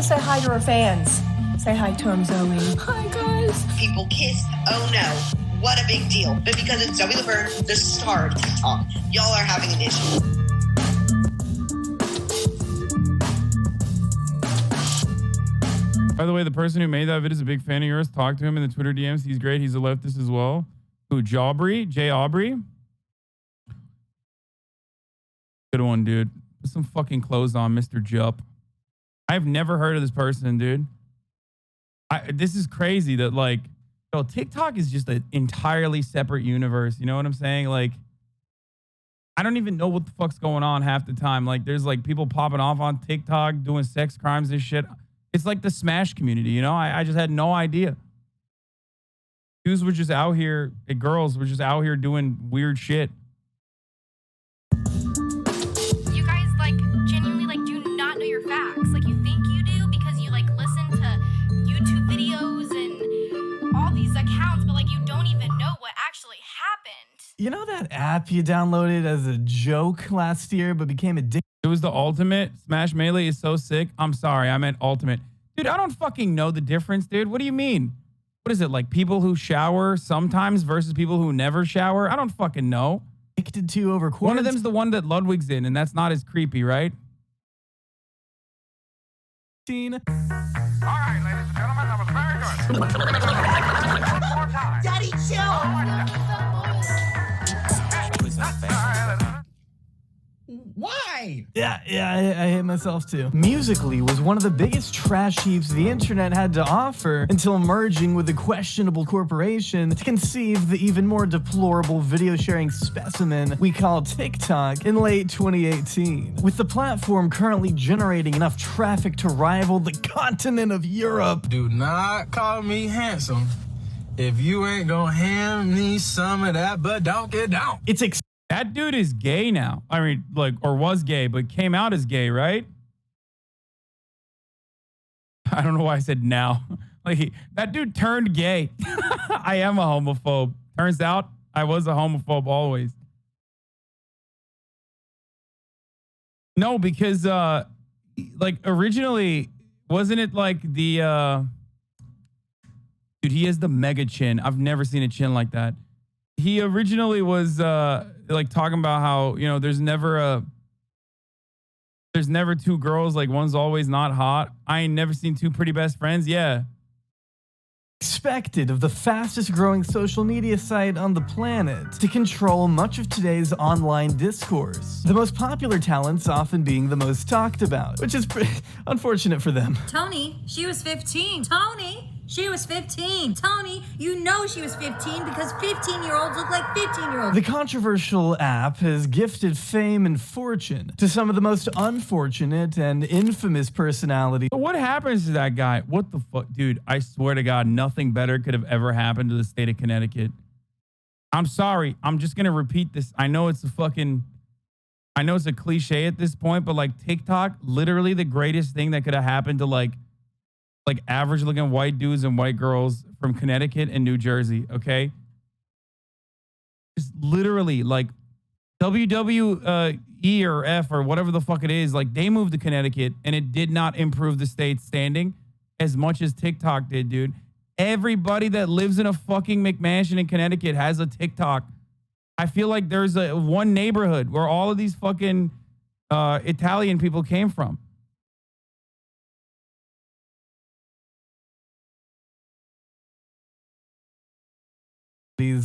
to say hi to her fans. Say hi to them, Zoe. Hi, guys. People kiss. Oh, no. What a big deal. But because it's Zoe Laverne, the star of TikTok, y'all are having an issue. By the way, the person who made that video is a big fan of yours. Talk to him in the Twitter DMs. He's great. He's a leftist as well. Who, Jawbry? J. Aubrey? Good one, dude. Put some fucking clothes on, Mr. Jupp. I've never heard of this person, dude. This is crazy that, like, yo, TikTok is just an entirely separate universe. You know what I'm saying? Like, I don't even know what the fuck's going on half the time. Like, there's, like, people popping off on TikTok doing sex crimes and shit. It's like the Smash community, you know? I just had no idea. Dudes were just out here, and girls were just out here doing weird shit. You guys, like, genuinely, like, do not know your facts. Like, you think you do because you, like, listen to YouTube videos and all these accounts, but, like, you don't even know what actually happened. You know that app you downloaded as a joke last year but became addicted? It was the ultimate. Smash Melee is so sick. I'm sorry, I meant ultimate. Dude, I don't fucking know the difference, dude. What do you mean? What is it, like people who shower sometimes versus people who never shower? I don't fucking know. Addicted to over quarantine. One of them's the one that Ludwig's in, and that's not as creepy, right? All right, ladies and gentlemen, that was very good. We're gonna try it one more time. Daddy, Why? Yeah, I hate myself too. Musical.ly was one of the biggest trash heaps the internet had to offer until merging with a questionable corporation to conceive the even more deplorable video sharing specimen we call TikTok in late 2018. With the platform currently generating enough traffic to rival the continent of Europe. Do not call me handsome if you ain't gonna hand me some of that, but don't get down. It's that dude is gay now. I mean, like, or was gay, but came out as gay, right? I don't know why I said now. Like, that dude turned gay. I am a homophobe. Turns out I was a homophobe always. No, because, like, originally, wasn't it like the, dude, he has the mega chin. I've never seen a chin like that. He originally was like talking about how, you know, there's never two girls, like one's always not hot. I ain't never seen two pretty best friends. Yeah. Expected of the fastest growing social media site on the planet to control much of today's online discourse. The most popular talents often being the most talked about, which is unfortunate for them. Tony, she was 15. Tony, she was 15. Tony, you know she was 15 because 15-year-olds look like 15-year-olds. The controversial app has gifted fame and fortune to some of the most unfortunate and infamous personalities. But what happens to that guy? What the fuck? Dude, I swear to God, nothing better could have ever happened to the state of Connecticut. I'm sorry. I'm just going to repeat this. I know it's a cliche at this point, but like TikTok, literally the greatest thing that could have happened to like average looking white dudes and white girls from Connecticut and New Jersey. Okay. Just literally like WWE or F or whatever the fuck it is. Like they moved to Connecticut and it did not improve the state's standing as much as TikTok did, dude. Everybody that lives in a fucking McMansion in Connecticut has a TikTok. I feel like there's one neighborhood where all of these fucking Italian people came from.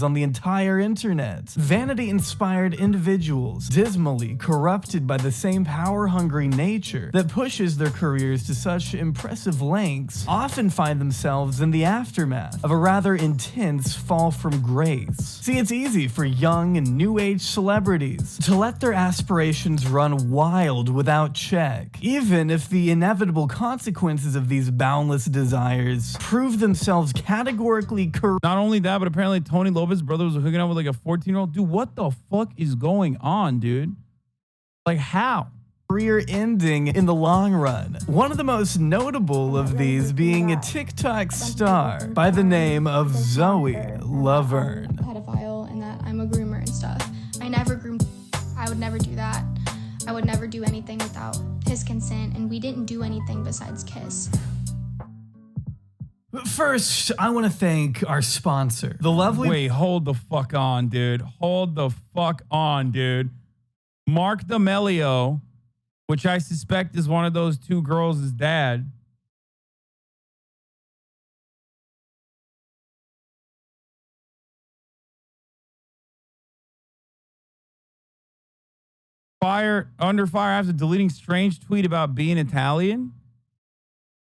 On the entire internet. Vanity-inspired individuals, dismally corrupted by the same power-hungry nature that pushes their careers to such impressive lengths, often find themselves in the aftermath of a rather intense fall from grace. See, it's easy for young and new-age celebrities to let their aspirations run wild without check, even if the inevitable consequences of these boundless desires prove themselves categorically correct. Not only that, but apparently Tony Lopez's brother was hooking up with like a 14-year-old. Dude, what the fuck is going on, dude? Like, how? Career ending in the long run. One of the most notable of these being a TikTok star by the name of Zoe Laverne. Pedophile and that I'm a groomer and stuff. I never groomed. I would never do that. I would never do anything without his his consent, and we didn't do anything besides kiss. First, I want to thank our sponsor, the lovely... Wait, hold the fuck on, dude. Hold the fuck on, dude. Mark D'Amelio, which I suspect is one of those two girls' dad. Under fire after deleting strange tweet about being Italian.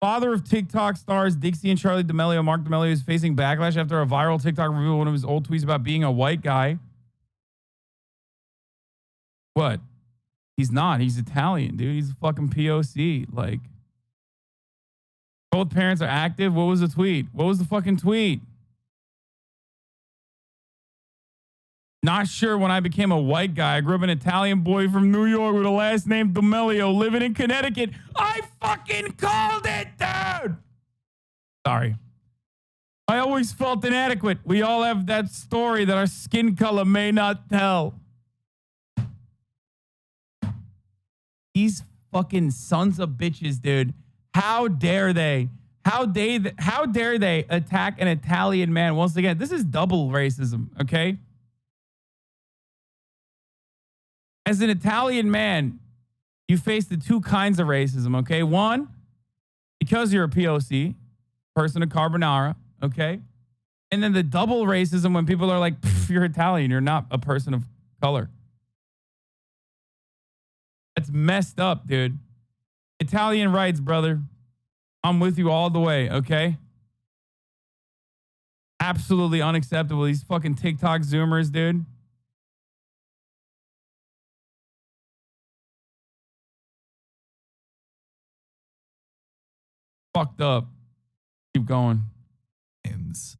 Father of TikTok stars Dixie and Charlie D'Amelio, Mark D'Amelio, is facing backlash after a viral TikTok review of one of his old tweets about being a white guy. What? He's not. He's Italian, dude. He's a fucking POC. Like, both parents are active. What was the tweet? What was the fucking tweet? Not sure when I became a white guy. I grew up an Italian boy from New York with a last name D'Amelio, living in Connecticut. I fucking called it, dude. Sorry. I always felt inadequate. We all have that story that our skin color may not tell. These fucking sons of bitches, dude. How dare they? How dare they attack an Italian man? Once again, this is double racism, okay? As an Italian man, you face the two kinds of racism, okay? One, because you're a POC, person of carbonara, okay? And then the double racism when people are like, you're Italian, you're not a person of color. That's messed up, dude. Italian rights, brother. I'm with you all the way, okay? Absolutely unacceptable. These fucking TikTok Zoomers, dude. Fucked up. Keep going.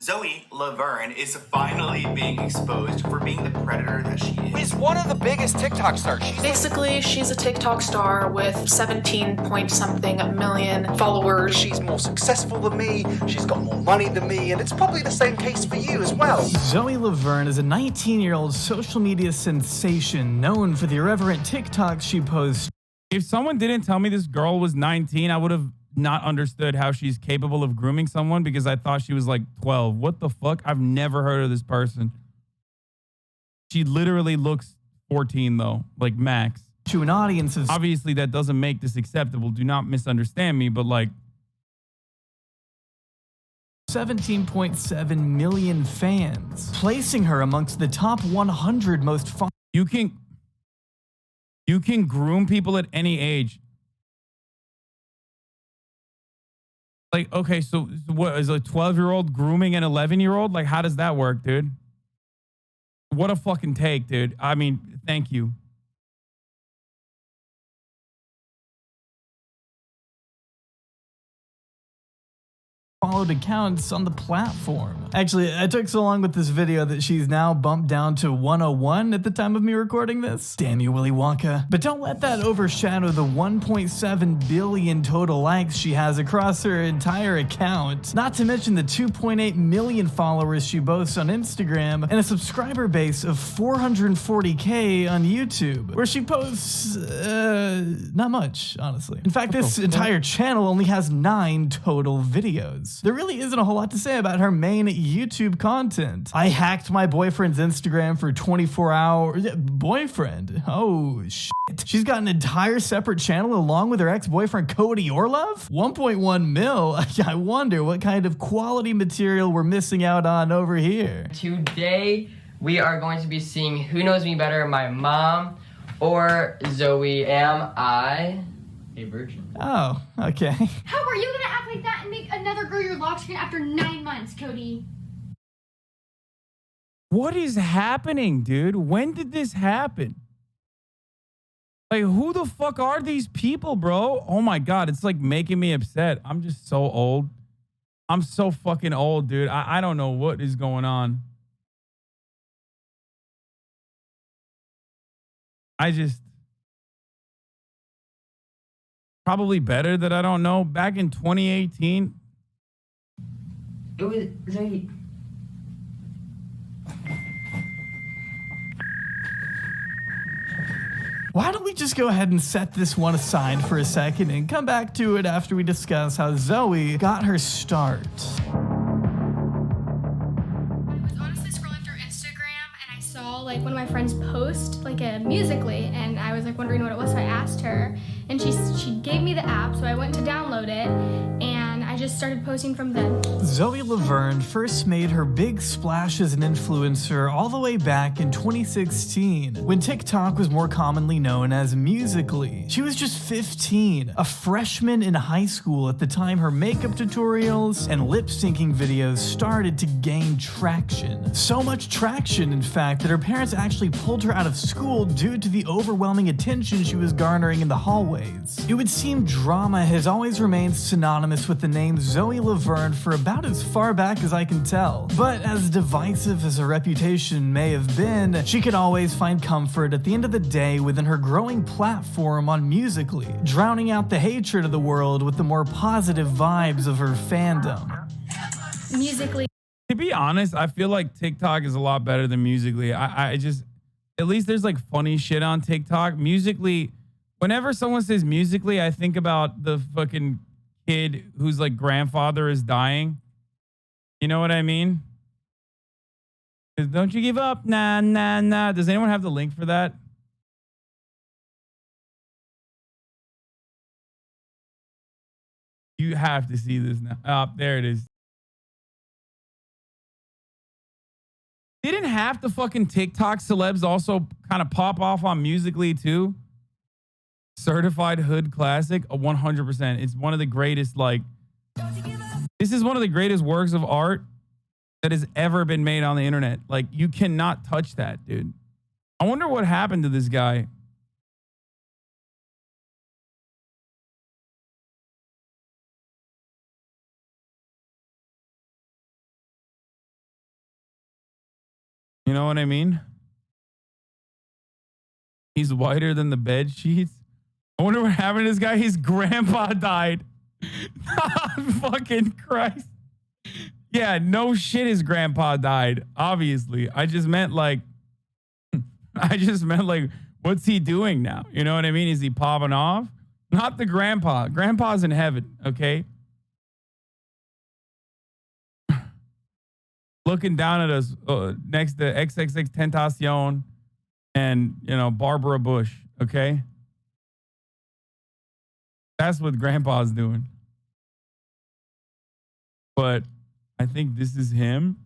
Zoe Laverne is finally being exposed for being the predator that she is. She's one of the biggest TikTok stars. Basically, she's a TikTok star with 17 point something million followers. She's more successful than me, she's got more money than me, and it's probably the same case for you as well. Zoe Laverne is a 19-year-old social media sensation known for the irreverent TikToks she posts. If someone didn't tell me this girl was 19, I would have not understood how she's capable of grooming someone because I thought she was like 12. What the fuck? I've never heard of this person. She literally looks 14 though, like max. To an audience of... Obviously that doesn't make this acceptable. Do not misunderstand me, but like... 17.7 million fans, placing her amongst the top 100 most... You can groom people at any age. Like, okay, so what is a 12-year-old grooming an 11-year-old? Like, how does that work, dude? What a fucking take, dude. I mean, thank you. Followed accounts on the platform. Actually, I took so long with this video that she's now bumped down to 101 at the time of me recording this. Damn you, Willy Wonka. But don't let that overshadow the 1.7 billion total likes she has across her entire account. Not to mention the 2.8 million followers she boasts on Instagram and a subscriber base of 440K on YouTube, where she posts, not much, honestly. In fact, this entire channel only has 9 total videos. There really isn't a whole lot to say about her main YouTube content. I hacked my boyfriend's Instagram for 24 hours. Boyfriend? Oh, shit. She's got an entire separate channel along with her ex-boyfriend Cody Orlov? 1.1 mil? I wonder what kind of quality material we're missing out on over here. Today, we are going to be seeing who knows me better, my mom or Zoe. Am I a virgin? Oh, okay. How are you gonna act like that and make another girl your lock screen after 9 months, Cody? What is happening, dude? When did this happen? Like, who the fuck are these people, bro? Oh my God, it's like making me upset. I'm just so old. I'm so fucking old, dude. I don't know what is going on. Probably better that I don't know. Back in 2018. It was Zoe. Why don't we just go ahead and set this one aside for a second and come back to it after we discuss how Zoe got her start. Like one of my friends post like a Musically, and I was like wondering what it was, so I asked her, and she gave me the app, so I went to download it, and I just started posting from then. Zoe Laverne first made her big splash as an influencer all the way back in 2016, when TikTok was more commonly known as Musically. She was just 15, a freshman in high school at the time her makeup tutorials and lip syncing videos started to gain traction. So much traction, in fact, that her parents actually pulled her out of school due to the overwhelming attention she was garnering in the hallways. It would seem drama has always remained synonymous with the name Zoe Laverne for about as far back as I can tell. But as divisive as her reputation may have been, she could always find comfort at the end of the day within her growing platform on Musically, drowning out the hatred of the world with the more positive vibes of her fandom. Musically. To be honest, I feel like TikTok is a lot better than Musically. I just, at least there's like funny shit on TikTok. Musically, whenever someone says Musically, I think about the fucking kid whose like grandfather is dying. You know what I mean? Don't you give up? Nah, nah, nah. Does anyone have the link for that? You have to see this now. Oh, there it is. Didn't half the fucking TikTok celebs also kind of pop off on Musically too? Certified Hood Classic, a 100%. It's one of the greatest, like, this is one of the greatest works of art that has ever been made on the internet. Like, you cannot touch that, dude. I wonder what happened to this guy. You know what I mean? He's whiter than the bed sheets. I wonder what happened to this guy. His grandpa died. Fucking Christ. Yeah, no shit, his grandpa died. Obviously. I just meant like, what's he doing now? You know what I mean? Is he popping off? Not the grandpa. Grandpa's in heaven, okay? Looking down at us next to XXX Tentacion and, you know, Barbara Bush, okay? That's what grandpa's doing. But I think this is him.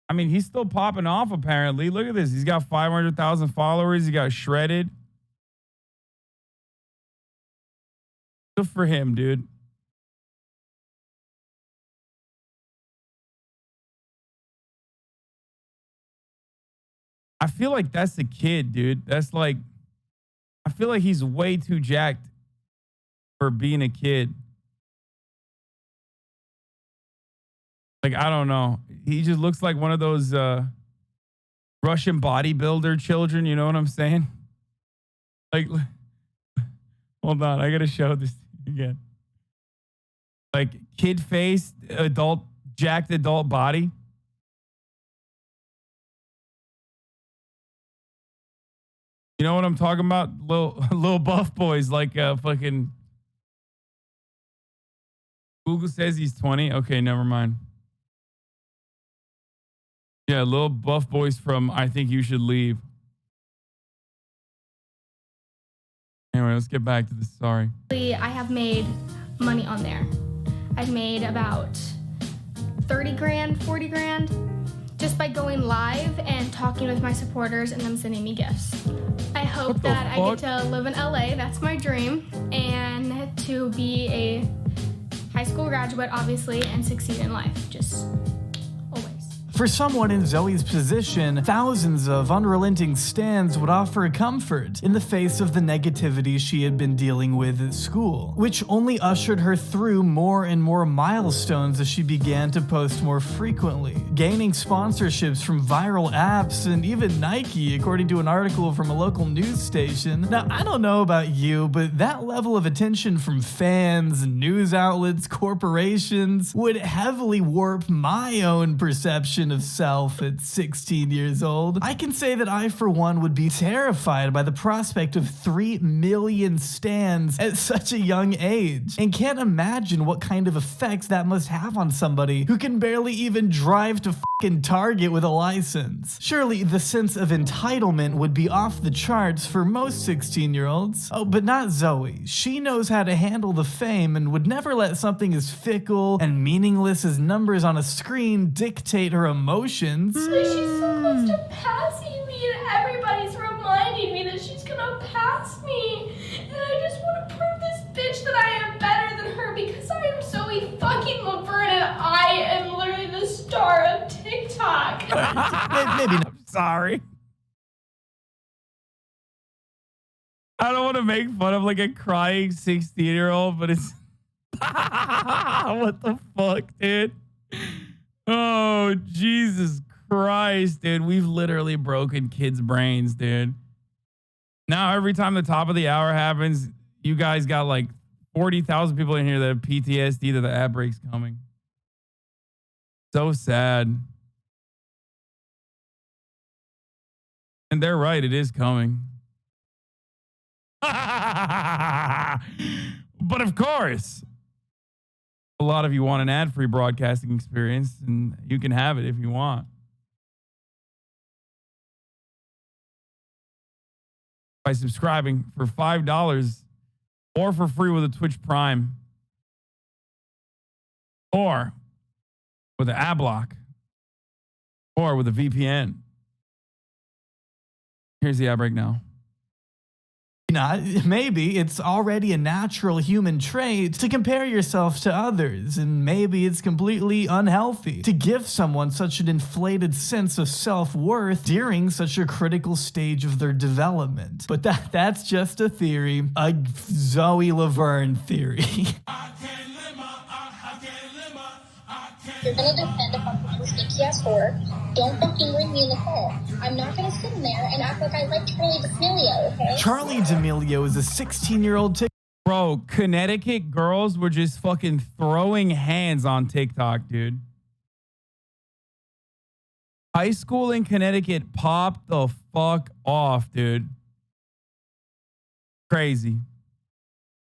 I mean, he's still popping off, apparently. Look at this. He's got 500,000 followers. He got shredded. Good for him, dude. I feel like that's a kid, dude. That's like, I feel like he's way too jacked for being a kid. Like, I don't know. He just looks like one of those Russian bodybuilder children. You know what I'm saying? Like, hold on. I got to show this again. Like, kid face, adult, jacked adult body. You know what I'm talking about? Little buff boys, like fucking. Google says he's 20. Okay, never mind. Yeah, little buff boys from I Think You Should Leave. Anyway, let's get back to this. Sorry. I have made money on there. I've made about 30 grand, 40 grand just by going live and talking with my supporters and them sending me gifts. I hope that I get to live in LA. That's my dream. And to be a high school graduate, obviously, and succeed in life. Just always. For someone in Zoe's position, thousands of unrelenting stans would offer comfort in the face of the negativity she had been dealing with at school, which only ushered her through more and more milestones as she began to post more frequently, gaining sponsorships from viral apps and even Nike, according to an article from a local news station. Now, I don't know about you, but that level of attention from fans, news outlets, corporations would heavily warp my own perception version of self at 16 years old. I can say that I, for one, would be terrified by the prospect of 3 million stans at such a young age, and can't imagine what kind of effects that must have on somebody who can barely even drive to fucking Target with a license. Surely the sense of entitlement would be off the charts for most 16-year-olds. Oh, but not Zoe. She knows how to handle the fame and would never let something as fickle and meaningless as numbers on a screen dictate her emotions. Like, she's so close to passing me, and everybody's reminding me that she's gonna pass me. And I just want to prove this bitch that I am better than her because I am Zoe fucking Laverne and I am literally the star of TikTok. Maybe not. I'm sorry. I don't want to make fun of like a crying 16-year-old, but it's what the fuck, dude? Oh, Jesus Christ, dude. We've literally broken kids' brains, dude. Now, every time the top of the hour happens, you guys got like 40,000 people in here that have PTSD that the ad break's coming. So sad. And they're right, it is coming. But of course, a lot of you want an ad-free broadcasting experience, and you can have it if you want. By subscribing for $5 or for free with a Twitch Prime or with an ad block or with a VPN. Here's the ad break now. Not, maybe it's already a natural human trait to compare yourself to others, and maybe it's completely unhealthy to give someone such an inflated sense of self-worth during such a critical stage of their development. But that's just a theory, a Zoe Laverne theory. You're gonna defend a fucking stinky ass whore. Don't fucking ring me in the call. I'm not gonna sit in there and act like I like Charli D'Amelio, okay? Charli D'Amelio is a 16-year-old Bro, Connecticut girls were just fucking throwing hands on TikTok, dude. High school in Connecticut popped the fuck off, dude. Crazy.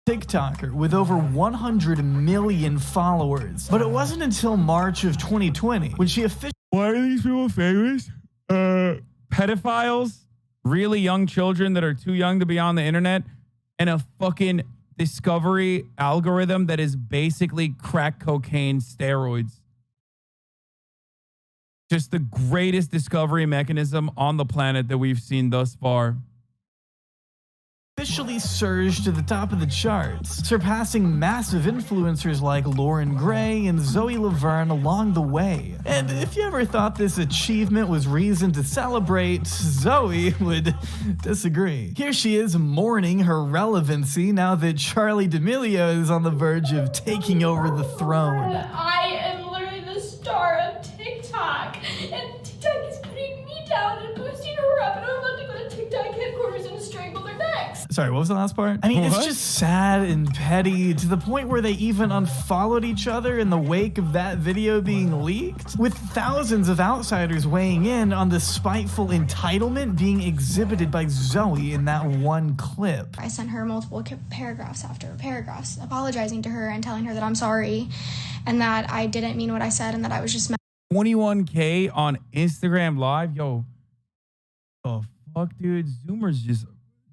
TikToker with over 100 million followers. But it wasn't until March of 2020 when she officially... Why are these people famous? Pedophiles, really young children that are too young to be on the internet, and a fucking discovery algorithm that is basically crack cocaine steroids. Just the greatest discovery mechanism on the planet that we've seen thus far. Officially surged to the top of the charts, surpassing massive influencers like Lauren Gray and Zoe Laverne along the way. And if you ever thought this achievement was reason to celebrate, Zoe would disagree. Here she is mourning her relevancy now that Charli D'Amelio is on the verge of taking over the throne. I am literally the star of TikTok, and TikTok is putting me down and boosting her up, and I'm about to go to TikTok headquarters and strangle their necks. Sorry, what was the last part? I mean, it's just sad and petty to the point where they even unfollowed each other in the wake of that video being leaked, with thousands of outsiders weighing in on the spiteful entitlement being exhibited by Zoe in that one clip. I sent her multiple paragraphs after paragraphs, apologizing to her and telling her that I'm sorry and that I didn't mean what I said and that I was just 21K on Instagram Live. Yo, oh fuck, dude.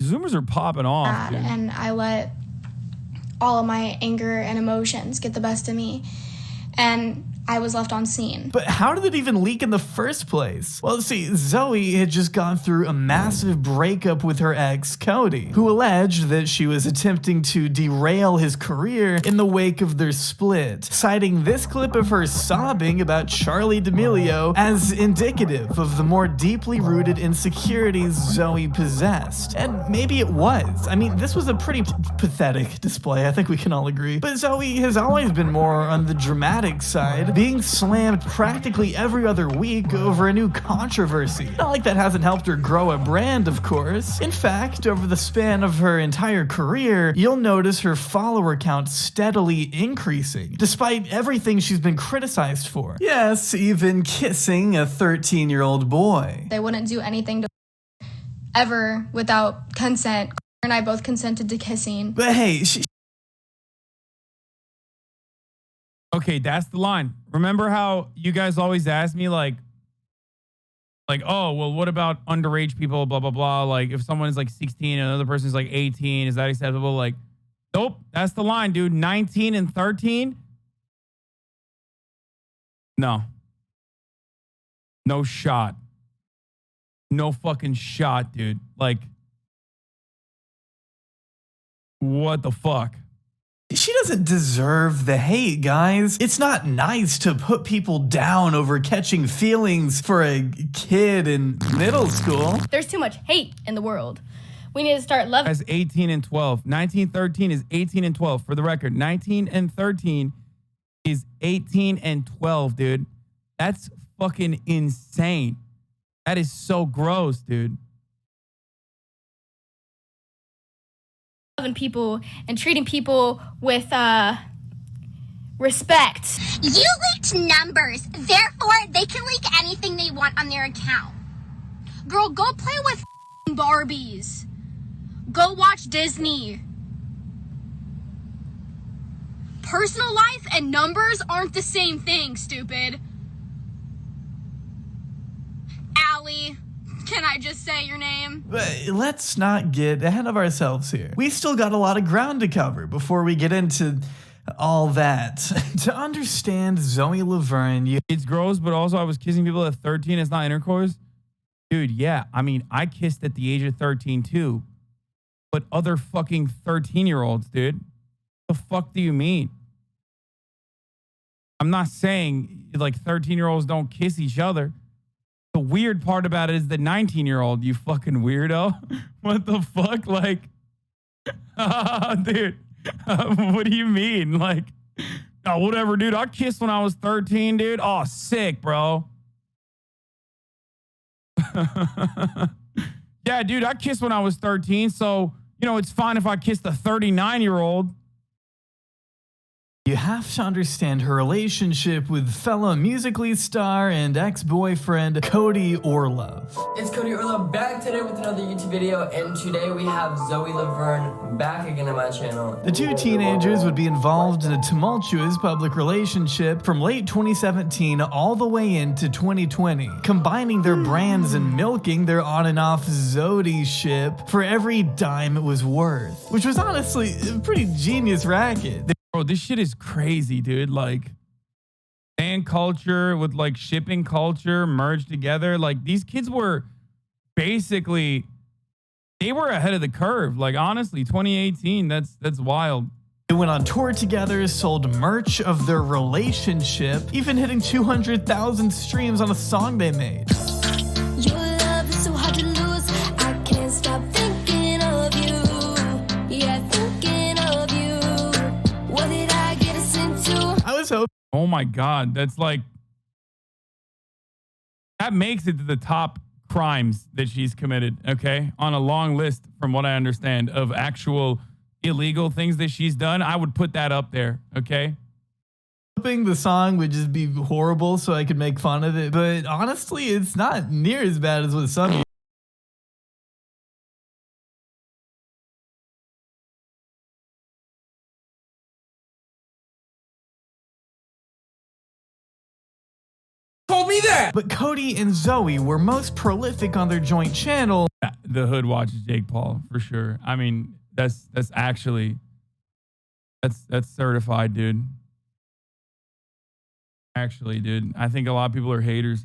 Zoomers are popping off, dude. And I let all of my anger and emotions get the best of me, and I was left on scene. But how did it even leak in the first place? Well, see, Zoe had just gone through a massive breakup with her ex, Cody, who alleged that she was attempting to derail his career in the wake of their split, citing this clip of her sobbing about Charli D'Amelio as indicative of the more deeply rooted insecurities Zoe possessed. And maybe it was. I mean, this was a pretty pathetic display, I think we can all agree. But Zoe has always been more on the dramatic side, being slammed practically every other week over a new controversy. Not like that hasn't helped her grow a brand, of course. In fact, over the span of her entire career, you'll notice her follower count steadily increasing, despite everything she's been criticized for. Yes, even kissing a 13-year-old boy. They wouldn't do anything to ever without consent. And I both consented to kissing. But hey, Okay, that's the line. Remember how you guys always ask me like, oh, well, what about underage people, blah, blah, blah. Like, if someone is like 16 and another person is like 18, is that acceptable? Like, nope, that's the line, dude. 19 and 13? No. No shot. No fucking shot, dude. Like, what the fuck? She doesn't deserve the hate, guys. It's not nice to put people down over catching feelings for a kid in middle school. There's too much hate in the world. We need to start loving. As 18 and 12. 19, 13 is 18 and 12. For the record, 19 and 13 is 18 and 12, dude. That's fucking insane. That is so gross, dude. Loving people and treating people with respect. You leaked numbers, therefore they can leak anything they want on their account. Girl, go play with Barbies. Go watch Disney. Personal life and numbers aren't the same thing, stupid. Allie, can I just say your name? But let's not get ahead of ourselves here. We still got a lot of ground to cover before we get into all that. To understand Zoe Laverne, it's gross, but also I was kissing people at 13. It's not intercourse. Dude, yeah. I mean, I kissed at the age of 13 too. But other fucking 13-year-olds, dude. What the fuck do you mean? I'm not saying like 13-year-olds don't kiss each other. The weird part about it is the 19-year-old, you fucking weirdo. What the fuck? Like, dude, what do you mean? Like, oh, whatever, dude. I kissed when I was 13, dude. Oh, sick, bro. Yeah, dude, I kissed when I was 13. So, you know, it's fine if I kissed a 39-year-old. You have to understand her relationship with fellow Musically star and ex-boyfriend Cody Orlove. It's Cody Orlove back today with another YouTube video, and today we have Zoe Laverne back again on my channel. The two teenagers would be involved in a tumultuous public relationship from late 2017 all the way into 2020, combining their brands and milking their on and off Zoe ship for every dime it was worth, which was honestly a pretty genius racket. Bro, this shit is crazy, dude. Like, fan culture with like shipping culture merged together. Like, these kids were basically, they were ahead of the curve. Like, honestly, 2018, that's wild. They went on tour together, sold merch of their relationship, even hitting 200,000 streams on a song they made. Your love is so hard to lose. I can't stop thinking of you. Yeah, thinking of you. What did I get us into? I was hoping. Oh my God. That's like, that makes it to the top crimes that she's committed. Okay. On a long list, from what I understand, of actual illegal things that she's done. I would put that up there. Okay. Hoping the song would just be horrible so I could make fun of it. But honestly, it's not near as bad as what some. Told me that. But Cody and Zoe were most prolific on their joint channel. The hood watches Jake Paul for sure. I mean, that's actually, that's certified, dude. Actually, dude, I think a lot of people are haters.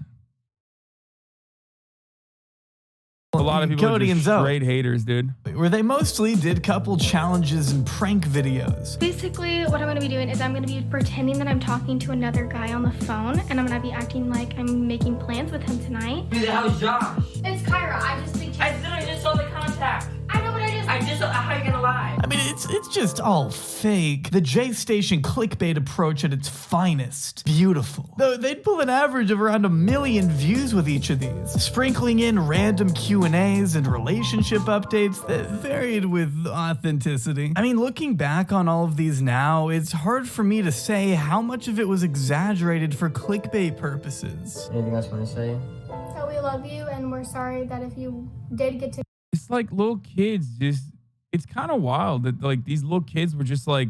A lot of people Cody are and just Zoe. straight haters, dude. Where they mostly did couple challenges and prank videos. Basically, what I'm going to be doing is I'm going to be pretending that I'm talking to another guy on the phone, and I'm going to be acting like I'm making plans with him tonight. Dude, how's Josh? It's Kyra. I just think I literally just saw the contact. I know what I just. How are you gonna lie? I mean, It's just all fake. The J Station clickbait approach at its finest. Beautiful. Though they'd pull an average of around 1 million views with each of these, sprinkling in random Q&As and relationship updates that varied with authenticity. I mean, looking back on all of these now, it's hard for me to say how much of it was exaggerated for clickbait purposes. Anything else you want to say? So we love you, and we're sorry that if you did get to. It's like little kids just, it's kind of wild that like these little kids were just like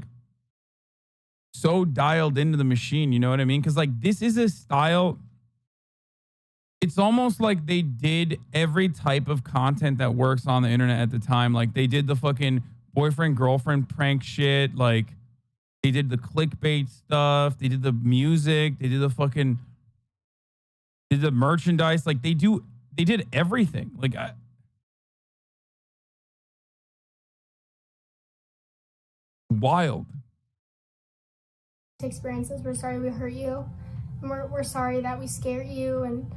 so dialed into the machine, you know what I mean? Because like this is a style. It's almost like they did every type of content that works on the internet at the time. Like they did the fucking boyfriend girlfriend prank shit. Like they did the clickbait stuff. They did the music. They did the fucking, did the merchandise. Like they did everything. Like wild experiences. We're sorry we hurt you, and we're sorry that we scared you and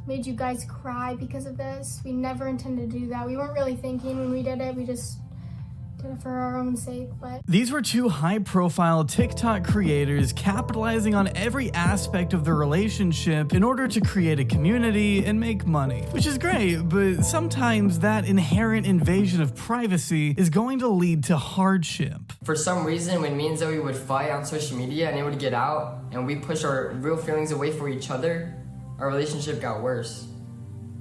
made you guys cry because of this. We never intended to do that. We weren't really thinking when we did it. We just did it for our own sake. But these were two high-profile TikTok creators capitalizing on every aspect of the relationship in order to create a community and make money, which is great, but sometimes that inherent invasion of privacy is going to lead to hardship. For some reason, when me and Zoe would fight on social media and it would get out and we push our real feelings away for each other, our relationship got worse.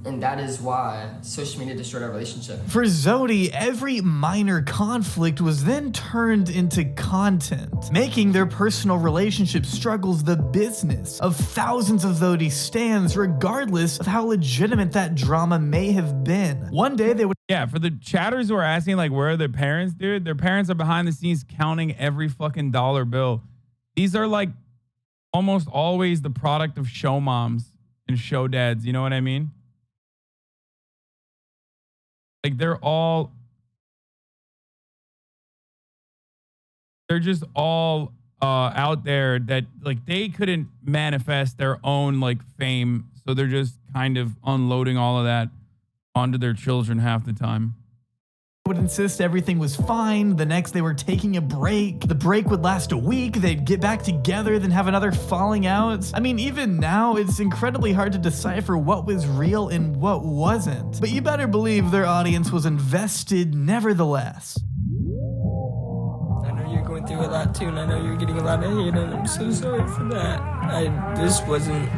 And that is why social media destroyed our relationship. For Zoe, every minor conflict was then turned into content, making their personal relationship struggles the business of thousands of Zoe stans, regardless of how legitimate that drama may have been. One day they would— Yeah, for the chatters who are asking like where are their parents, dude, their parents are behind the scenes counting every fucking dollar bill. These are like almost always the product of show moms and show dads, you know what I mean? Like they're just all out there that like they couldn't manifest their own like fame. So they're just kind of unloading all of that onto their children half the time. Would insist everything was fine. The next they were taking a break. The break would last a week. They'd get back together, then have another falling out. I mean, even now, it's incredibly hard to decipher what was real and what wasn't. But you better believe their audience was invested nevertheless. I know you're going through a lot too, and I know you're getting a lot of hate, and I'm so sorry for that. This wasn't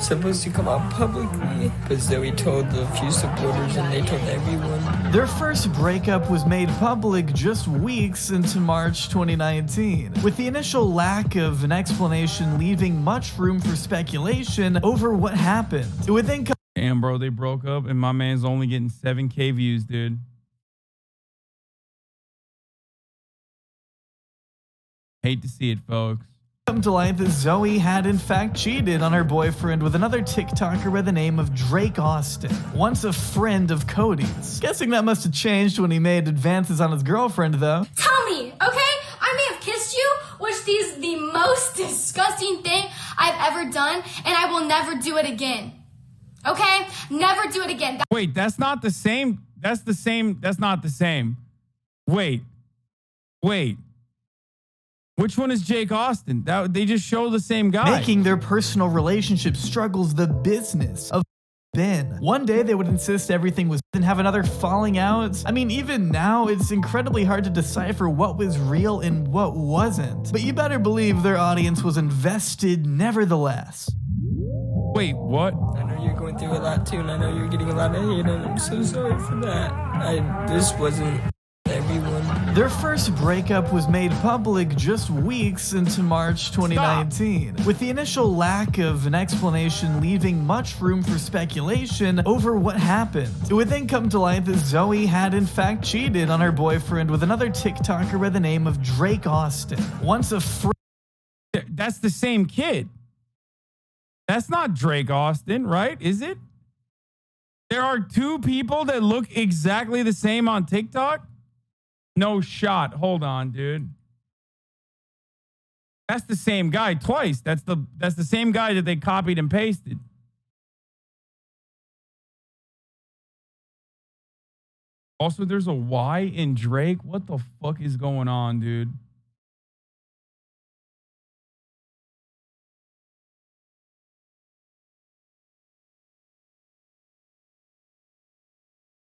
supposed to come out publicly, but Zoe told a few supporters and they told everyone. Their first breakup was made public just weeks into March 2019, with the initial lack of an explanation leaving much room for speculation over what happened. It would then come— Damn, bro, they broke up and my man's only getting 7K views, dude. Hate to see it, folks. Come to light that Zoe had in fact cheated on her boyfriend with another TikToker by the name of Drake Austin, once a friend of Cody's. Guessing that must have changed when he made advances on his girlfriend though. Tell me, okay? I may have kissed you, which is the most disgusting thing I've ever done, and I will never do it again. Okay? Never do it again. Wait, that's not the same. That's the same. That's not the same. Wait. Which one is Jake Austin? They just show the same guy. Making their personal relationship struggles the business of Ben. One day they would insist everything was, then have another falling out. I mean, even now, it's incredibly hard to decipher what was real and what wasn't. But you better believe their audience was invested nevertheless. Wait, what? I know you're going through a lot too, and I know you're getting a lot of hate, and I'm so sorry for that. This wasn't everyone. Their first breakup was made public just weeks into March 2019, with the initial lack of an explanation leaving much room for speculation over what happened. It would then come to light that Zoe had in fact cheated on her boyfriend with another TikToker by the name of Drake Austin, once a friend. That's the same kid. That's not Drake Austin, right? Is it? There are two people that look exactly the same on TikTok? No shot. Hold on, dude. That's the same guy twice. That's the same guy that they copied and pasted. Also, there's a Y in Drake. What the fuck is going on, dude?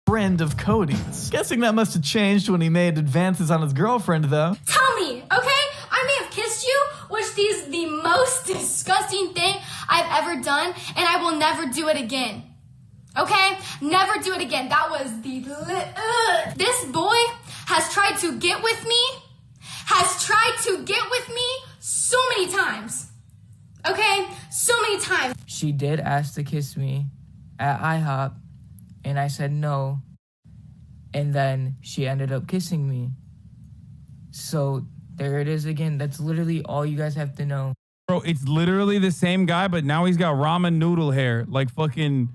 Friend of Cody's. Guessing that must have changed when he made advances on his girlfriend, though. Tell me, okay? I may have kissed you, which is the most disgusting thing I've ever done, and I will never do it again. Okay? Never do it again. That was the... This boy has tried to get with me, so many times. Okay? So many times. She did ask to kiss me at IHOP, and I said no. And then she ended up kissing me. So there it is again. That's literally all you guys have to know. Bro, it's literally the same guy, but now he's got ramen noodle hair. Like fucking...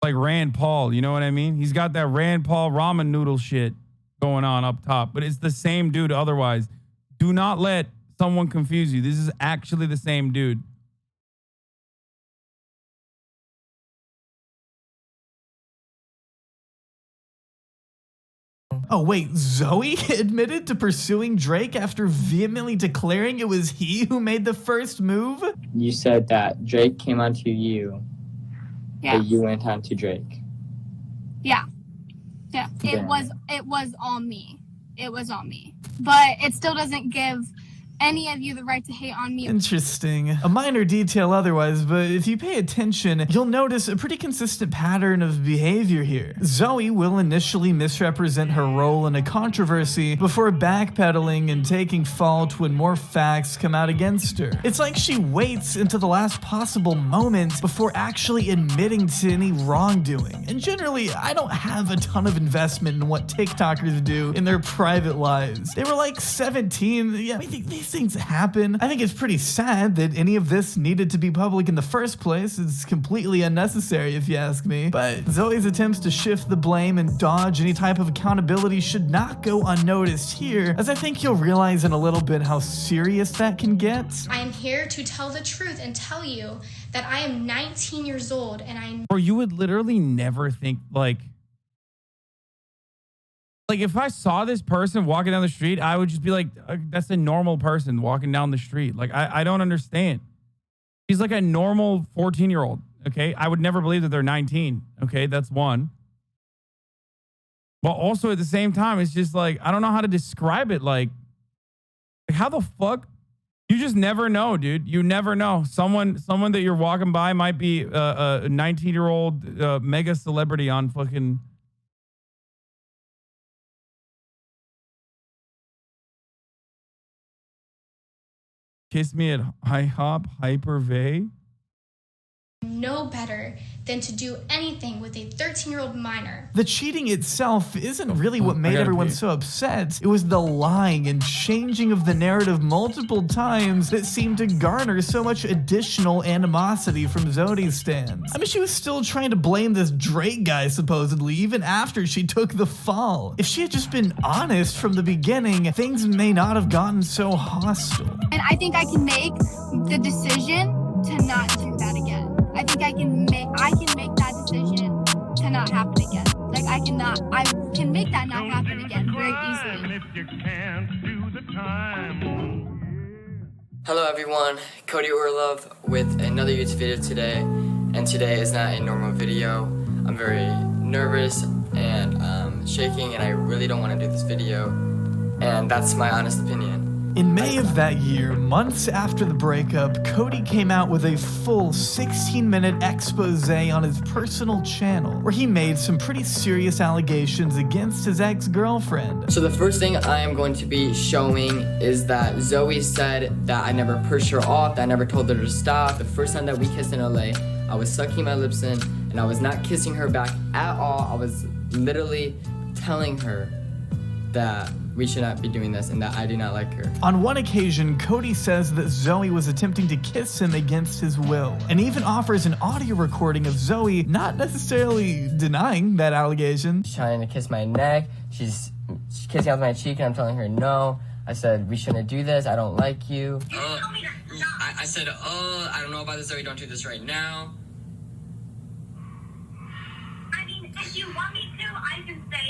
like Rand Paul, you know what I mean? He's got that Rand Paul ramen noodle shit going on up top, but it's the same dude otherwise. Do not let someone confuse you. This is actually the same dude. Oh, wait, Zoe admitted to pursuing Drake after vehemently declaring it was he who made the first move? You said that Drake came onto you, Yeah. but you went on to Drake. Yeah. Yeah. It was on me. It was on me. But it still doesn't give any of you the right to hate on me. Interesting. A minor detail otherwise, but if you pay attention, you'll notice a pretty consistent pattern of behavior here. Zoe will initially misrepresent her role in a controversy before backpedaling and taking fault when more facts come out against her. It's like she waits until the last possible moment before actually admitting to any wrongdoing. And generally, I don't have a ton of investment in what TikTokers do in their private lives. They were like 17. Yeah, I mean, these things happen. I think it's pretty sad that any of this needed to be public in the first place. It's completely unnecessary if you ask me. But Zoe's attempts to shift the blame and dodge any type of accountability should not go unnoticed here, as I think you'll realize in a little bit how serious that can get. I am here to tell the truth and tell you that I am 19 years old and I... Or you would literally never think like if I saw this person walking down the street, I would just be like, that's a normal person walking down the street. Like, I don't understand. She's like a normal 14-year-old, okay? I would never believe that they're 19, okay? That's one. But also at the same time, it's just like, I don't know how to describe it. Like how the fuck? You just never know, dude. You never know. Someone that you're walking by might be a 19-year-old mega celebrity on fucking... Kiss me at IHOP, Hyper-V. know better than to do anything with a 13-year-old minor. The cheating itself isn't really what made everyone so upset. It was the lying and changing of the narrative multiple times that seemed to garner so much additional animosity from Zoe's stands. I mean, she was still trying to blame this Drake guy, supposedly, even after she took the fall. If she had just been honest from the beginning, things may not have gotten so hostile. And I think I can make the decision to not do that again. I think I can make that decision to not happen again. Like I can make that not happen again very easily. Hello everyone, Cody Orlov with another YouTube video today, and today is not a normal video. I'm very nervous and shaking, and I really don't want to do this video, and that's my honest opinion. In May of that year, months after the breakup, Cody came out with a full 16-minute expose on his personal channel, where he made some pretty serious allegations against his ex-girlfriend. So the first thing I am going to be showing is that Zoe said that I never pushed her off, that I never told her to stop. The first time that we kissed in LA, I was sucking my lips in, and I was not kissing her back at all. I was literally telling her that we should not be doing this and that I do not like her. On one occasion, Cody says that Zoe was attempting to kiss him against his will, and even offers an audio recording of Zoe not necessarily denying that allegation. She's trying to kiss my neck, she's kissing out my cheek, and I'm telling her no. I said, we shouldn't do this, I don't like you. I said, I don't know about this, Zoe, don't do this right now. I mean, if you want me to, I can say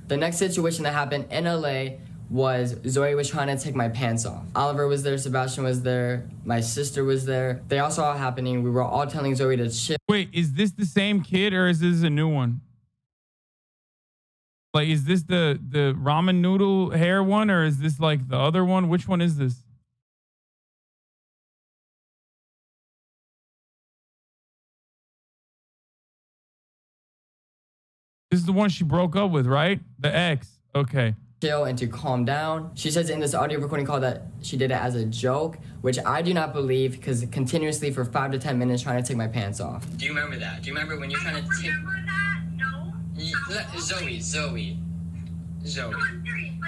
The next situation that happened in LA was Zoe was trying to take my pants off. Oliver was there, Sebastian was there, my sister was there. They all saw it happening. We were all telling Zoe to chill. Wait, is this the same kid or is this a new one? Like, is this the ramen noodle hair one or is this like the other one? Which one is this? This is the one she broke up with, right? The ex. Okay. Chill and to calm down. She says in this audio recording call that she did it as a joke, which I do not believe because continuously for 5 to 10 minutes trying to take my pants off. Do you remember that? Do you remember when you're trying to take... No. Zoe.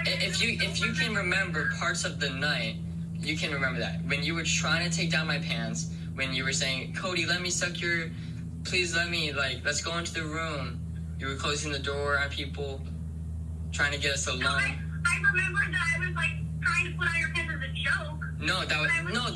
If you can remember parts of the night, you can remember that. When you were trying to take down my pants, when you were saying, Cody, let me suck your... Please let me, like, let's go into the room. You were closing the door on people, trying to get us alone. I remember that I was like trying to put on your pants as a joke.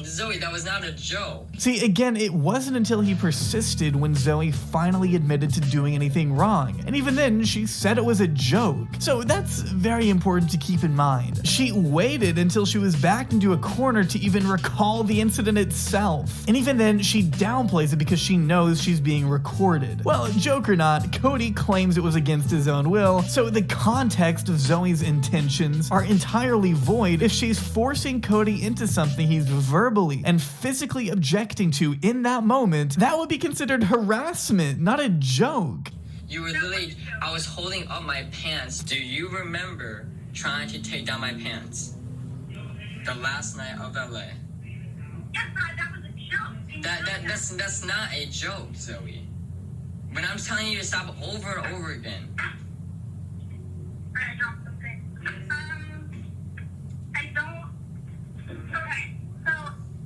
Zoe, that was not a joke. See, again, it wasn't until he persisted when Zoe finally admitted to doing anything wrong. And even then, she said it was a joke. So that's very important to keep in mind. She waited until she was backed into a corner to even recall the incident itself. And even then, she downplays it because she knows she's being recorded. Well, joke or not, Cody claims it was against his own will, so the context of Zoe's intentions are entirely void if she's forcing Cody into something he's verbally and physically objecting to in that moment. That would be considered harassment, not a joke. You were literally, I was holding up my pants. Do you remember trying to take down my pants? The last night of LA. That was a joke. That's not a joke, Zoe. When I'm telling you to stop over and over again. I dropped something. I don't. Okay, so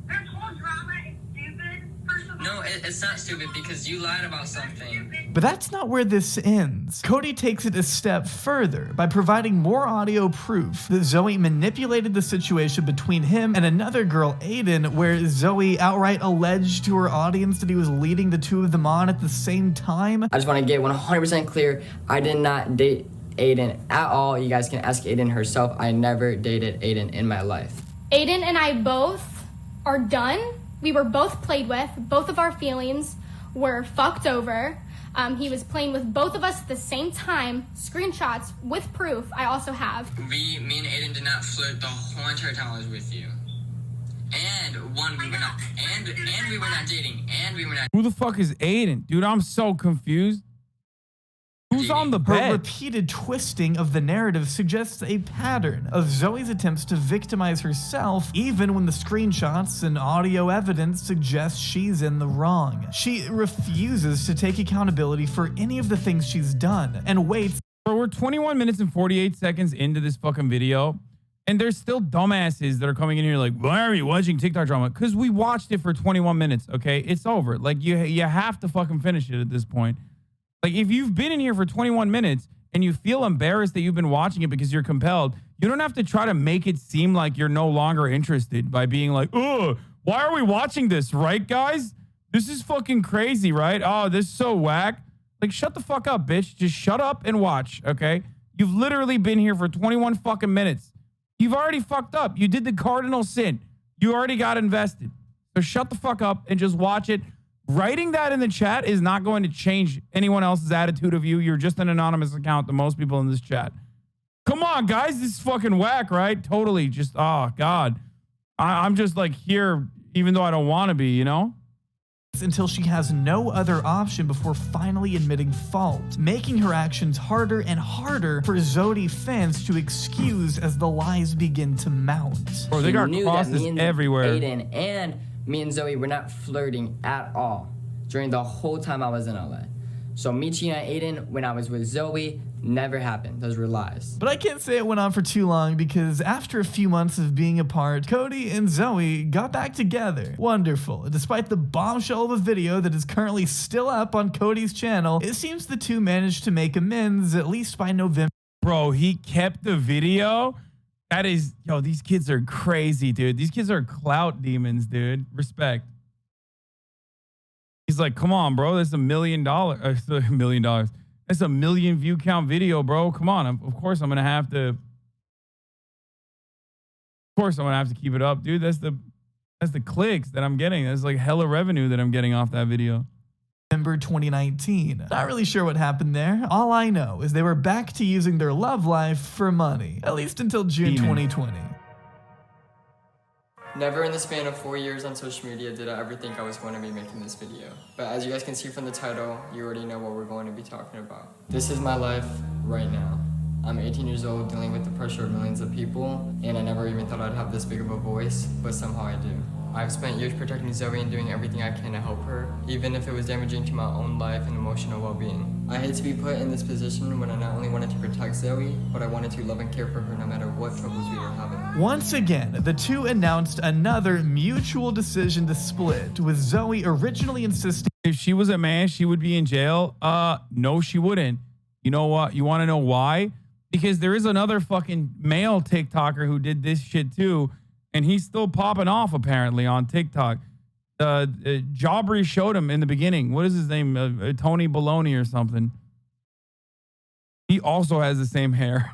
this whole drama is stupid. First of all, No, it's not stupid because you lied about something. But that's not where this ends. Cody takes it a step further by providing more audio proof that Zoe manipulated the situation between him and another girl, Aiden, where Zoe outright alleged to her audience that he was leading the two of them on at the same time. I just want to get 100% clear. I did not date Aiden at all. You guys can ask Aiden herself. I never dated Aiden in my life. Aiden and I both are done. We were both played with. Both of our feelings were fucked over. He was playing with both of us at the same time. Screenshots with proof I also have. Me and Aiden did not flirt the whole entire time I was with you. And we were not dating. And we were not. Who the fuck is Aiden? Dude, I'm so confused. Who's on the bed? Her repeated twisting of the narrative suggests a pattern of Zoe's attempts to victimize herself, even when the screenshots and audio evidence suggest she's in the wrong. She refuses to take accountability for any of the things she's done and waits. Bro, we're 21 minutes and 48 seconds into this fucking video, and there's still dumbasses that are coming in here like, why are you watching TikTok drama? Because we watched it for 21 minutes, okay? It's over. Like, you have to fucking finish it at this point. Like, if you've been in here for 21 minutes and you feel embarrassed that you've been watching it because you're compelled, you don't have to try to make it seem like you're no longer interested by being like, oh, why are we watching this, right, guys? This is fucking crazy, right? Oh, this is so whack. Like, shut the fuck up, bitch. Just shut up and watch, okay? You've literally been here for 21 fucking minutes. You've already fucked up. You did the cardinal sin. You already got invested. So shut the fuck up and just watch it. Writing that in the chat is not going to change anyone else's attitude of you. You're just an anonymous account to most people in this chat. Come on, guys. This is fucking whack, right? Totally. Just, oh, God. I'm just like here, even though I don't want to be, you know? Until she has no other option before finally admitting fault, making her actions harder and harder for Zoe fans to excuse as the lies begin to mount. Bro, they got crosses everywhere. Aiden and me and Zoe were not flirting at all during the whole time I was in LA. So me cheating on Aiden when I was with Zoe never happened. Those were lies. But I can't say it went on for too long because after a few months of being apart, Cody and Zoe got back together. Wonderful. Despite the bombshell of a video that is currently still up on Cody's channel, it seems the two managed to make amends at least by November. Bro, he kept the video? That is, yo, these kids are crazy, dude. These kids are clout demons, dude. Respect. He's like, come on, bro. That's $1 million. $1 million. That's a 1 million view count video, bro. Come on. Of course I'm gonna have to keep it up, dude. That's the clicks that I'm getting. That's like hella revenue that I'm getting off that video. November 2019. Not really sure what happened there. All I know is they were back to using their love life for money, at least until June 2020. Never in the span of 4 years on social media did I ever think I was going to be making this video. But as you guys can see from the title, you already know what we're going to be talking about. This is my life right now. I'm 18 years old, dealing with the pressure of millions of people, and I never even thought I'd have this big of a voice, but somehow I do. I've spent years protecting Zoe and doing everything I can to help her, even if it was damaging to my own life and emotional well-being. I hate to be put in this position when I not only wanted to protect Zoe, but I wanted to love and care for her no matter what troubles we were having. Once again, the two announced another mutual decision to split, with Zoe originally insisting if she was a man, she would be in jail. No, she wouldn't. You know what? You want to know why? Because there is another fucking male TikToker who did this shit too. And he's still popping off apparently on TikTok. Aubrey showed him in the beginning. What is his name? Tony Baloney or something. He also has the same hair.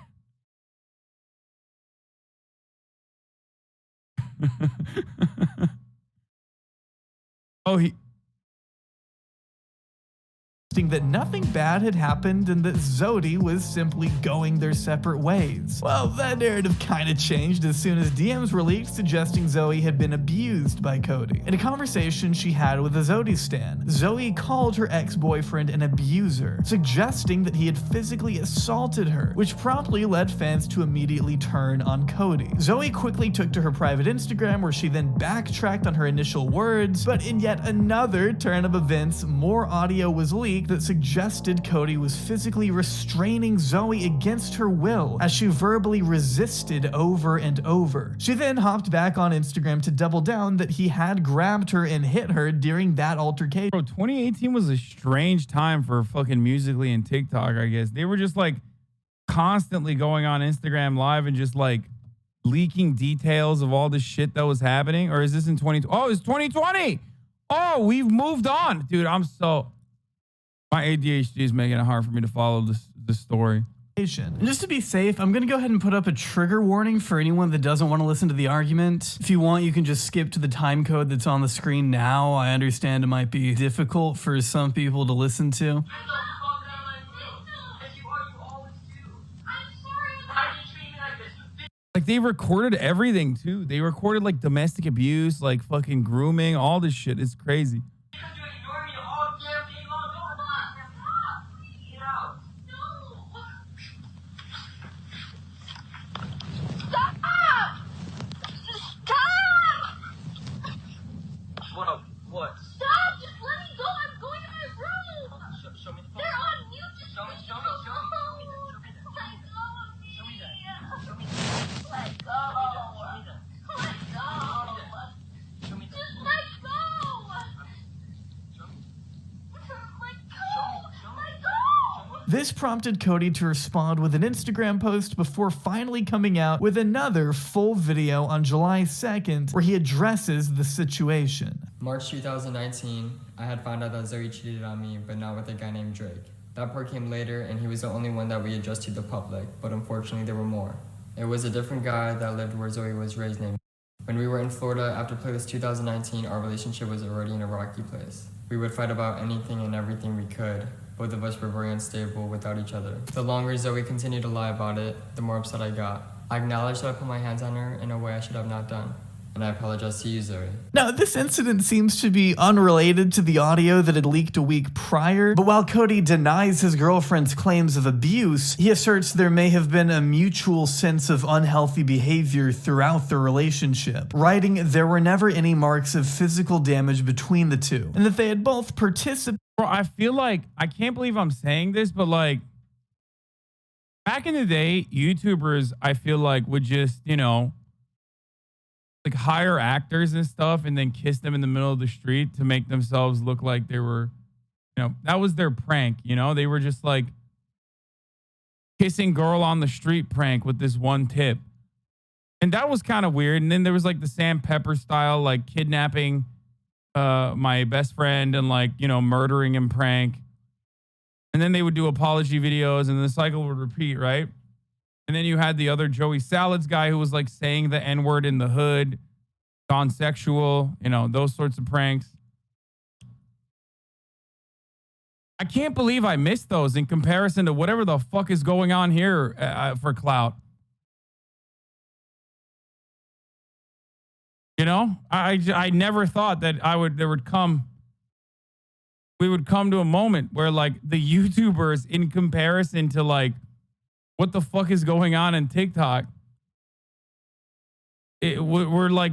Oh, that nothing bad had happened and that Zoe was simply going their separate ways. Well, that narrative kind of changed as soon as DMs were leaked suggesting Zoe had been abused by Cody. In a conversation she had with a Zoe stan, Zoe called her ex-boyfriend an abuser, suggesting that he had physically assaulted her, which promptly led fans to immediately turn on Cody. Zoe quickly took to her private Instagram where she then backtracked on her initial words, but in yet another turn of events, more audio was leaked that suggested Cody was physically restraining Zoe against her will as she verbally resisted over and over. She then hopped back on Instagram to double down that he had grabbed her and hit her during that altercation. Bro, 2018 was a strange time for fucking Musical.ly and TikTok, I guess. They were just like constantly going on Instagram Live and just like leaking details of all the shit that was happening. Or is this in 2020? Oh, it's 2020. Oh, we've moved on. Dude, my ADHD is making it hard for me to follow this story. And just to be safe, I'm going to go ahead and put up a trigger warning for anyone that doesn't want to listen to the argument. If you want, you can just skip to the time code that's on the screen now. I understand it might be difficult for some people to listen to. Like they recorded everything too. They recorded like domestic abuse, like fucking grooming, all this shit. It's crazy. What? Stop! Just let me go! I'm going to my room! Show me the phone. They're on mute! Just Show me that. Let go of me! Let go! Let go! Just let go! Let go! This prompted Cody to respond with an Instagram post before finally coming out with another full video on July 2nd where he addresses the situation. March 2019, I had found out that Zoe cheated on me, but not with a guy named Drake. That part came later, and he was the only one that we addressed to the public, but unfortunately there were more. It was a different guy that lived where Zoe was raised named. When we were in Florida after Playlist 2019, our relationship was already in a rocky place. We would fight about anything and everything we could. Both of us were very unstable without each other. The longer Zoe continued to lie about it, the more upset I got. I acknowledged that I put my hands on her in a way I should have not done. And I apologize to you, Zoe. Now, this incident seems to be unrelated to the audio that had leaked a week prior, but while Cody denies his girlfriend's claims of abuse, he asserts there may have been a mutual sense of unhealthy behavior throughout the relationship, writing there were never any marks of physical damage between the two, and that they had both participated. Bro, I feel like, I can't believe I'm saying this, but like, back in the day, YouTubers, I feel like, would just, you know, like hire actors and stuff and then kiss them in the middle of the street to make themselves look like they were, you know, that was their prank, you know? They were just like kissing girl on the street prank with this one tip. And that was kind of weird. And then there was like the Sam Pepper style, like kidnapping my best friend and like, you know, murdering him prank. And then they would do apology videos and the cycle would repeat, right? And then you had the other Joey Salads guy who was like saying the N-word in the hood, gone sexual, you know, those sorts of pranks. I can't believe I missed those in comparison to whatever the fuck is going on here for clout. You know, I never thought that we would come to a moment where like the YouTubers in comparison to like what the fuck is going on in TikTok, we're like,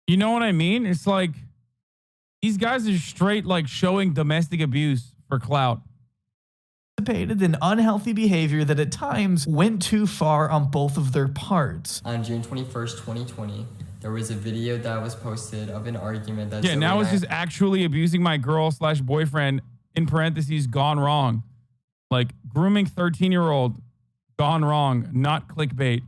you know what I mean? It's like these guys are straight like showing domestic abuse for clout. In unhealthy behavior that at times went too far on both of their parts. On June 21st, 2020, there was a video that was posted of an argument that... Yeah, now it's just actually abusing my girl/boyfriend, in parentheses, gone wrong. Like grooming 13-year-old, gone wrong, not clickbait.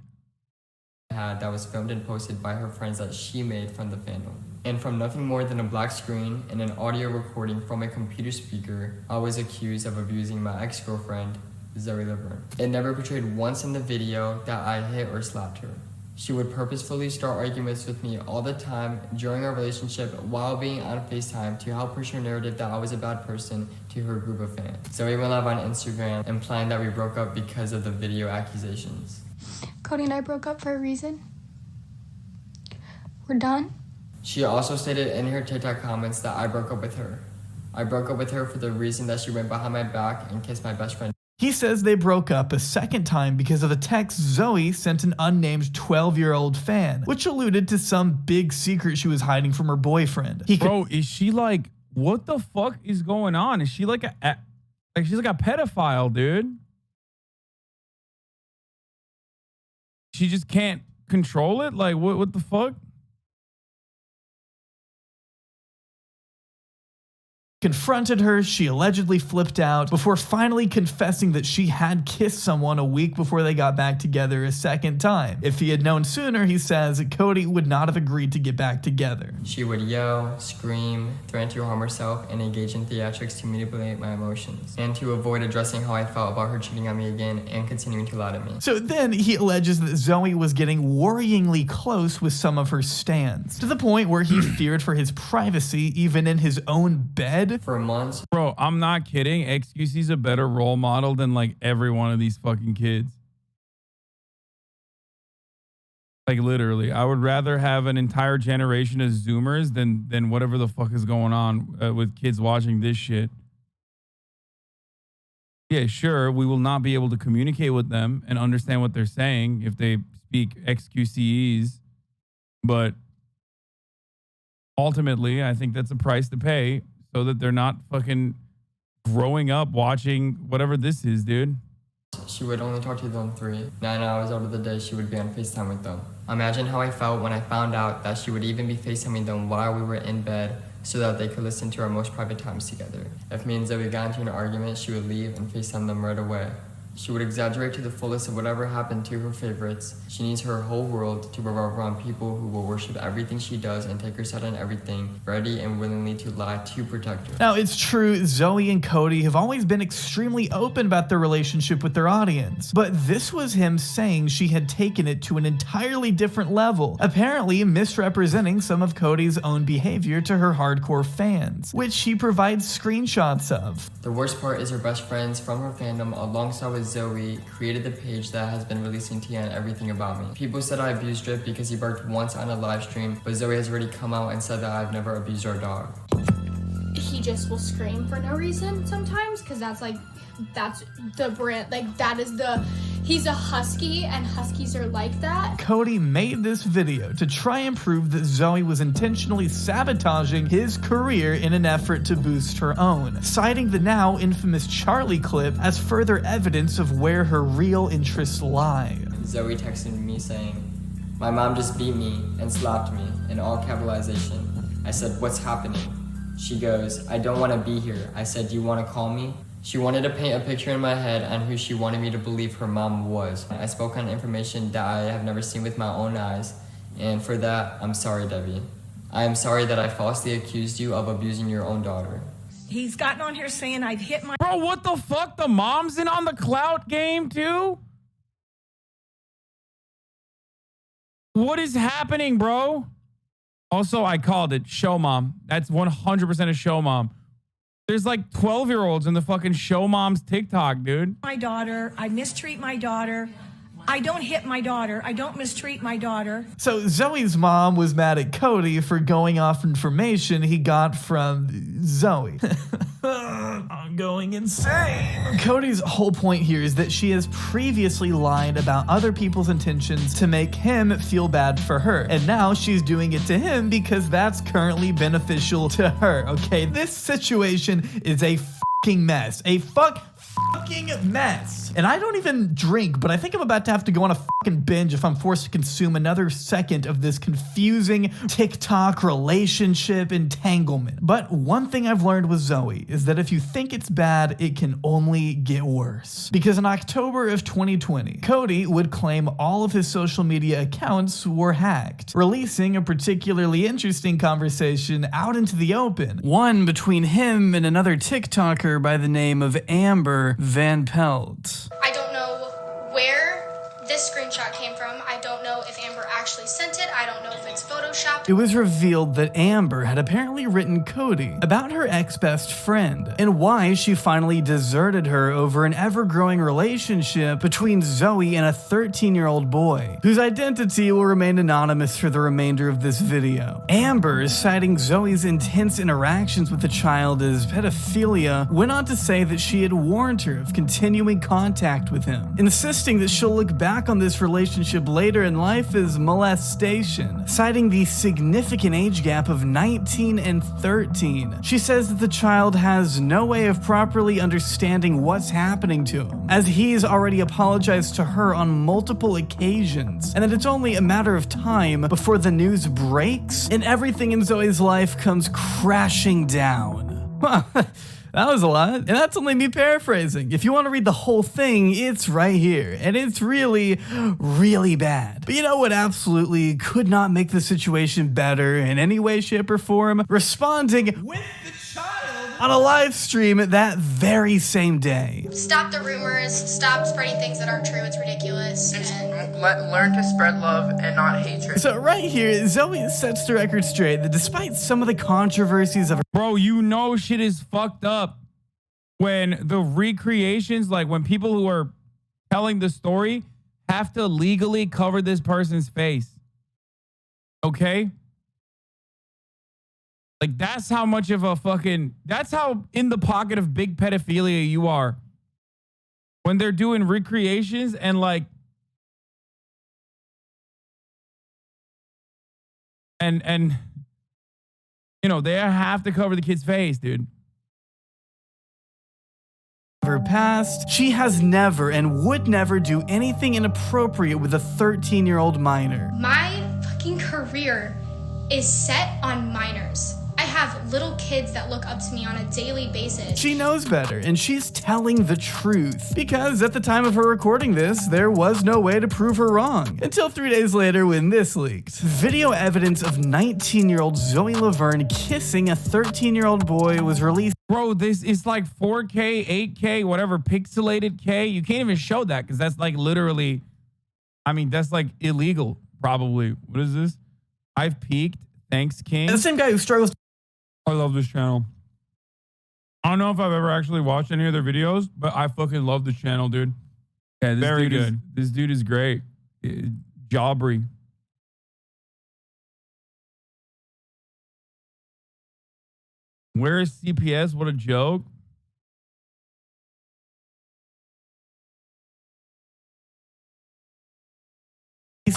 That was filmed and posted by her friends that she made from the fandom. And from nothing more than a black screen and an audio recording from a computer speaker, I was accused of abusing my ex-girlfriend, Zoe Laverne. It never portrayed once in the video that I hit or slapped her. She would purposefully start arguments with me all the time during our relationship while being on FaceTime to help push her narrative that I was a bad person to her group of fans. Zoe went live on Instagram implying that we broke up because of the video accusations. Cody and I broke up for a reason. We're done. She also stated in her TikTok comments that I broke up with her. I broke up with her for the reason that she went behind my back and kissed my best friend. He says they broke up a second time because of a text Zoe sent an unnamed 12-year-old fan, which alluded to some big secret she was hiding from her boyfriend. Bro, is she like, what the fuck is going on? Is she like she's like a pedophile, dude? She just can't control it? Like, what the fuck? Confronted her, she allegedly flipped out before finally confessing that she had kissed someone a week before they got back together a second time. If he had known sooner, he says, Cody would not have agreed to get back together. She would yell, scream, threaten to harm herself, and engage in theatrics to manipulate my emotions, and to avoid addressing how I felt about her cheating on me again and continuing to lie to me. So then he alleges that Zoe was getting worryingly close with some of her stans, to the point where he feared for his privacy even in his own bed. For months. Bro, I'm not kidding. XQC's a better role model than like every one of these fucking kids. Like literally, I would rather have an entire generation of Zoomers than whatever the fuck is going on with kids watching this shit. Yeah, sure, we will not be able to communicate with them and understand what they're saying if they speak XQCEs, but ultimately, I think that's a price to pay so that they're not fucking growing up watching whatever this is, dude. She would only talk to them 9 hours out of the day. She would be on FaceTime with them. Imagine how I felt when I found out that she would even be FaceTiming them while we were in bed so that they could listen to our most private times together. If me and Zoe got into an argument, she would leave and FaceTime them right away. She would exaggerate to the fullest of whatever happened to her favorites. She needs her whole world to revolve around people who will worship everything she does and take her side on everything, ready and willingly to lie to protect her. Now, it's true, Zoe and Cody have always been extremely open about their relationship with their audience, but this was him saying she had taken it to an entirely different level, apparently misrepresenting some of Cody's own behavior to her hardcore fans, which he provides screenshots of. The worst part is her best friends from her fandom, alongside with Zoe, created the page that has been releasing tea on everything about me. People said I abused Drip because he barked once on a live stream, but Zoe has already come out and said that I've never abused our dog. He just will scream for no reason sometimes, because that's the brand, like that is he's a husky and huskies are like that. Cody made this video to try and prove that Zoe was intentionally sabotaging his career in an effort to boost her own, citing the now infamous Charlie clip as further evidence of where her real interests lie. Zoe texted me saying, "My mom just beat me and slapped me," in all capitalization. I said, "What's happening?" She goes, "I don't want to be here." I said, "Do you want to call me?" She wanted to paint a picture in my head on who she wanted me to believe her mom was. I spoke on information that I have never seen with my own eyes, and for that, I'm sorry, Debbie. I am sorry that I falsely accused you of abusing your own daughter. He's gotten on here saying I've hit my... Bro, what the fuck? The mom's in on the clout game too? What is happening, bro? Also, I called it. Show mom. That's 100% a show mom. There's like 12-year-olds in the fucking show mom's TikTok, dude. My daughter. I mistreat my daughter. I don't hit my daughter. I don't mistreat my daughter. So Zoe's mom was mad at Cody for going off information he got from Zoe. I'm going insane. Cody's whole point here is that she has previously lied about other people's intentions to make him feel bad for her. And now she's doing it to him because that's currently beneficial to her, okay? This situation is a fucking mess. A fucking mess. And I don't even drink, but I think I'm about to have to go on a fucking binge if I'm forced to consume another second of this confusing TikTok relationship entanglement. But one thing I've learned with Zoe is that if you think it's bad, it can only get worse. Because in October of 2020, Cody would claim all of his social media accounts were hacked, releasing a particularly interesting conversation out into the open. One between him and another TikToker by the name of Amber Van Pelt. I don't know where this screenshot came from. I don't know if Amber actually sent it. I don't know if it's photoshopped. It was revealed that Amber had apparently written Cody about her ex-best friend and why she finally deserted her over an ever-growing relationship between Zoe and a 13-year-old boy, whose identity will remain anonymous for the remainder of this video. Amber, citing Zoe's intense interactions with the child as pedophilia, went on to say that she had warned her of continuing contact with him, insisting that she'll look back on this relationship later in life as molestation, citing the significant age gap of 19 and 13. She says that the child has no way of properly understanding what's happening to him, as he's already apologized to her on multiple occasions, and that it's only a matter of time before the news breaks and everything in Zoe's life comes crashing down. That was a lot, and that's only me paraphrasing. If you want to read the whole thing, it's right here, and it's really, really bad. But you know what absolutely could not make the situation better in any way, shape, or form? Responding with the child on a live stream that very same day. Stop the rumors. Stop spreading things that aren't true. It's ridiculous. And learn to spread love and not hatred. So right here, Zoe sets the record straight that despite some of the controversies of... Bro, you know shit is fucked up when the recreations, like when people who are telling the story have to legally cover this person's face. Okay? Like, that's how much of a fucking... That's how in the pocket of big pedophilia you are. When they're doing recreations and like... And you know, they have to cover the kid's face, dude. Her past, she has never and would never do anything inappropriate with a 13-year-old minor. my fucking career is set on minors. I have little kids that look up to me on a daily basis. She knows better, and she's telling the truth. Because at the time of her recording this, there was no way to prove her wrong. Until 3 days later when this leaked. Video evidence of 19-year-old Zoe Laverne kissing a 13-year-old boy was released. Bro, this is like 4K, 8K, whatever, pixelated K. You can't even show that because that's like literally, I mean, that's like illegal, probably. What is this? I've peaked. Thanks, King. And the same guy who struggles. I love this channel. I don't know if I've ever actually watched any of their videos, but I fucking love the channel, dude. Yeah, very good. This dude is great. Jobbery. Where is CPS? What a joke.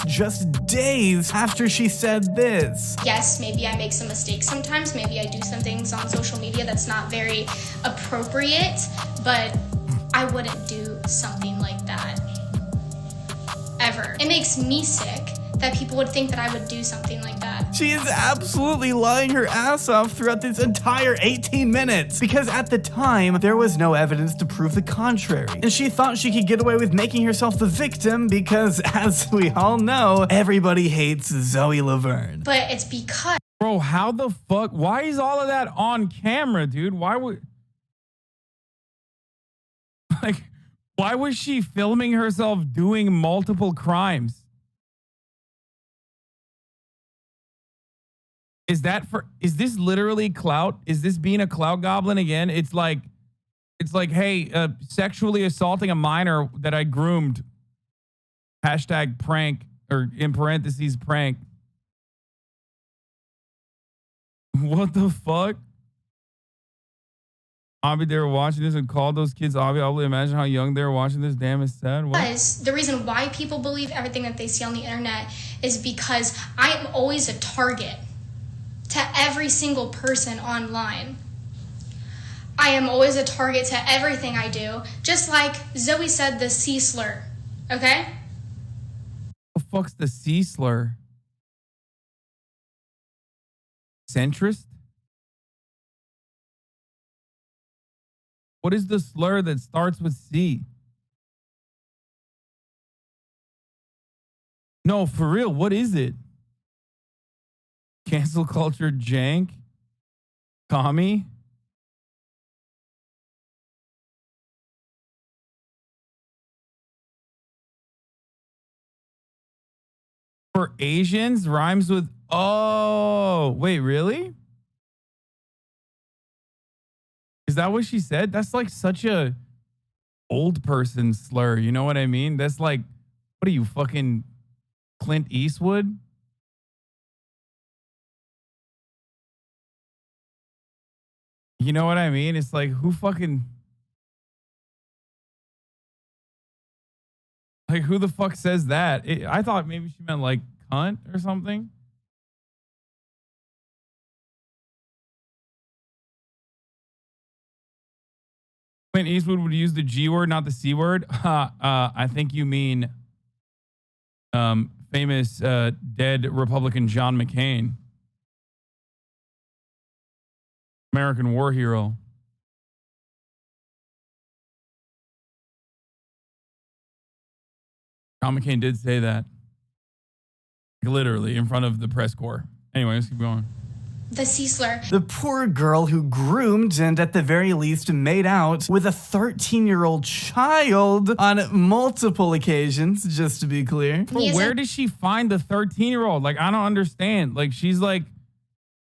Just days after she said this. Yes, maybe I make some mistakes sometimes. Maybe I do some things on social media that's not very appropriate, but I wouldn't do something like that ever. It makes me sick that that people would think that I would do something like that. She is absolutely lying her ass off throughout this entire 18 minutes because at the time, there was no evidence to prove the contrary. And she thought she could get away with making herself the victim because, as we all know, everybody hates Zoe Laverne. But it's because... Bro, how the fuck? Why is all of that on camera, dude? Why would... Like, why was she filming herself doing multiple crimes? Is this literally clout? Is this being a clout goblin again? It's like, hey, sexually assaulting a minor that I groomed. Hashtag prank, or in parentheses, prank. What the fuck? Abi, they were watching this and called those kids Abi. I'll imagine how young they were watching this. Damn, it's sad. What? Because the reason why people believe everything that they see on the internet is because I am always a target to every single person online. I am always a target to everything I do. Just like Zoe said, the C slur. Okay? What the fuck's the C slur? Centrist? What is the slur that starts with C? No, for real, what is it? Cancel culture jank? Commie? For Asians, rhymes with, oh, wait, really? Is that what she said? That's like such a old person slur. You know what I mean? That's like, what are you, fucking Clint Eastwood? You know what I mean? It's like, who fucking... Like, who the fuck says that? I thought maybe she meant like cunt or something. Clint Eastwood would use the G word, not the C word. I think you mean famous dead Republican John McCain. American war hero. John McCain did say that. Literally in front of the press corps. Anyway, let's keep going. The C slur. The poor girl who groomed and at the very least made out with a 13-year-old child on multiple occasions, just to be clear. But where did she find the 13-year-old? Like, I don't understand. Like, she's like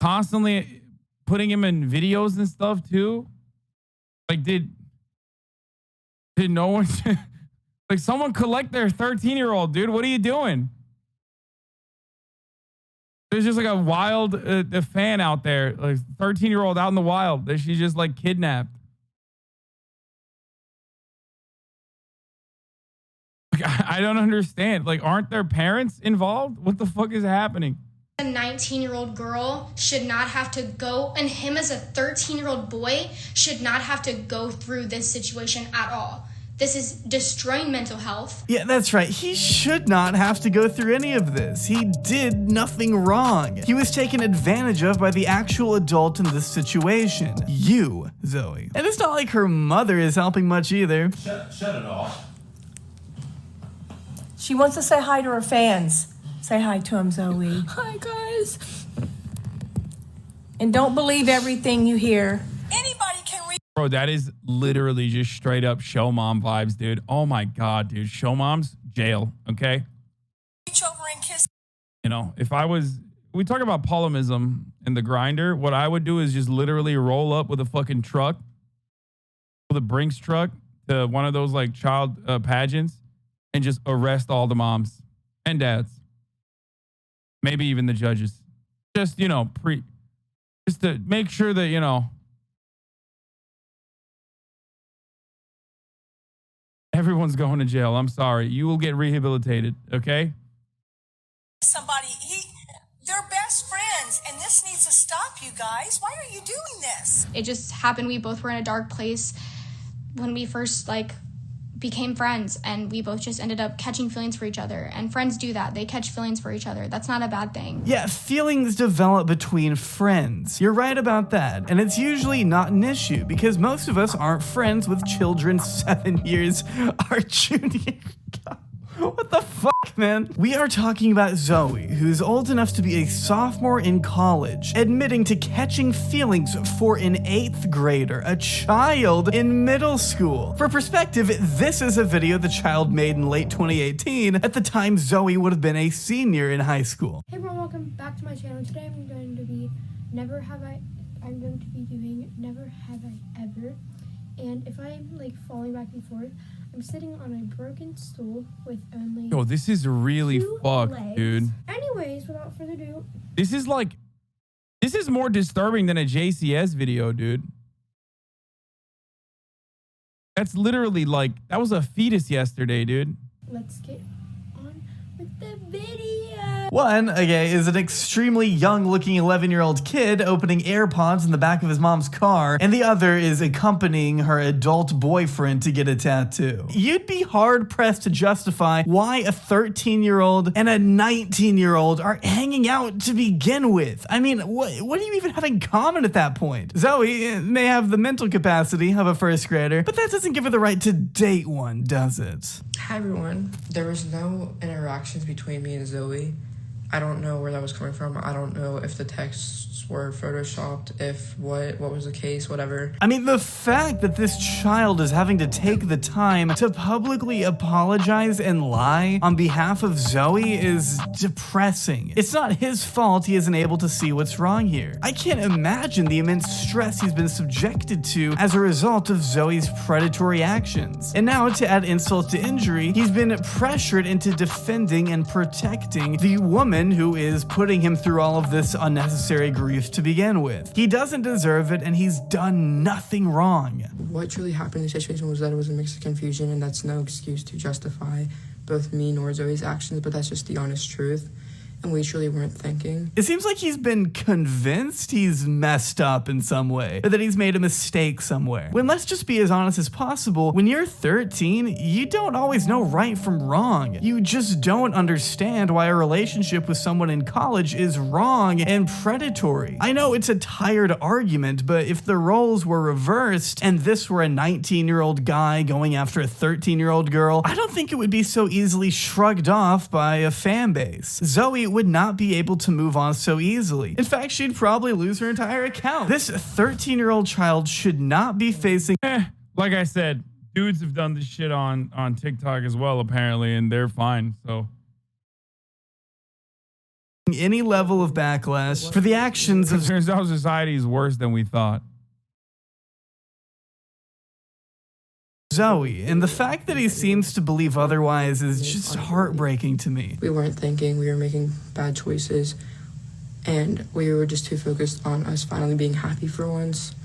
constantly putting him in videos and stuff too. Like, did no one like someone collect their 13-year-old, dude? What are you doing? There's just like a wild fan out there, like 13-year-old out in the wild that she just like kidnapped. Like, I don't understand. Like, aren't their parents involved? What the fuck is happening? A 19-year-old girl should not have to go, and him as a 13-year-old boy should not have to go through this situation at all. This is destroying mental health. Yeah, that's right. He should not have to go through any of this. He did nothing wrong. He was taken advantage of by the actual adult in this situation. You, Zoe. And it's not like her mother is helping much either. Shut it off. She wants to say hi to her fans. Say hi to them, Zoe. Hi, guys. And don't believe everything you hear. Bro, that is literally just straight up show mom vibes, dude. Oh my God, dude. Show moms, jail, okay? Reach over and kiss. You know, if I was, we talk about polymism in the grinder, what I would do is just literally roll up with a fucking truck, with a Brinks truck to one of those like child pageants and just arrest all the moms and dads. Maybe even the judges. Just, you know, just to make sure that, you know, everyone's going to jail. I'm sorry. You will get rehabilitated, okay? Somebody, they're best friends, and this needs to stop, you guys. Why are you doing this? It just happened. We both were in a dark place when we first became friends, and we both just ended up catching feelings for each other. And friends do that. They catch feelings for each other. That's not a bad thing. Yeah, feelings develop between friends. You're right about that. And it's usually not an issue because most of us aren't friends with children 7 years our junior. What the fuck, man? We are talking about Zoe, who's old enough to be a sophomore in college, admitting to catching feelings for an 8th grader, a child in middle school. For perspective, this is a video the child made in late 2018, at the time Zoe would have been a senior in high school. Hey everyone, welcome back to my channel. Today I'm going to be doing Never Have I Ever. And if I'm like falling back and forth, I'm sitting on a broken stool with only Yo, this is really fucked, legs. dude. Anyways, without further ado, This is more disturbing than a JCS video, dude. That's literally like, that was a fetus yesterday, dude. let's get on with the video. One, okay, is an extremely young-looking 11-year-old kid opening AirPods in the back of his mom's car, and the other is accompanying her adult boyfriend to get a tattoo. You'd be hard-pressed to justify why a 13-year-old and a 19-year-old are hanging out to begin with. I mean, what do you even have in common at that point? Zoe may have the mental capacity of a first grader, but that doesn't give her the right to date one, does it? Hi everyone. There was no interactions between me and Zoe. I don't know where that was coming from. I don't know if the texts were photoshopped, if what was the case, whatever. I mean, the fact that this child is having to take the time to publicly apologize and lie on behalf of Zoe is depressing. It's not his fault he isn't able to see what's wrong here. I can't imagine the immense stress he's been subjected to as a result of Zoe's predatory actions. And now, to add insult to injury, he's been pressured into defending and protecting the woman who is putting him through all of this unnecessary grief to begin with. He doesn't deserve it, and he's done nothing wrong. What truly happened in the situation was that it was a mix of confusion, and that's no excuse to justify both me nor Zoe's actions, but that's just the honest truth. And we truly weren't thinking. It seems like he's been convinced he's messed up in some way, or that he's made a mistake somewhere. When let's just be as honest as possible, when you're 13, you don't always know right from wrong. You just don't understand why a relationship with someone in college is wrong and predatory. I know it's a tired argument, but if the roles were reversed and this were a 19-year-old guy going after a 13-year-old girl, I don't think it would be so easily shrugged off by a fan base. Zoe would not be able to move on so easily. In fact, she'd probably lose her entire account. This 13-year-old child should not be facing... Like I said, dudes have done this shit on TikTok as well, apparently, and they're fine, so... any level of backlash for the actions of... Turns out society is worse than we thought. Zoe, and the fact that he seems to believe otherwise is just heartbreaking to me. We weren't thinking, we were making bad choices, and we were just too focused on us finally being happy for once,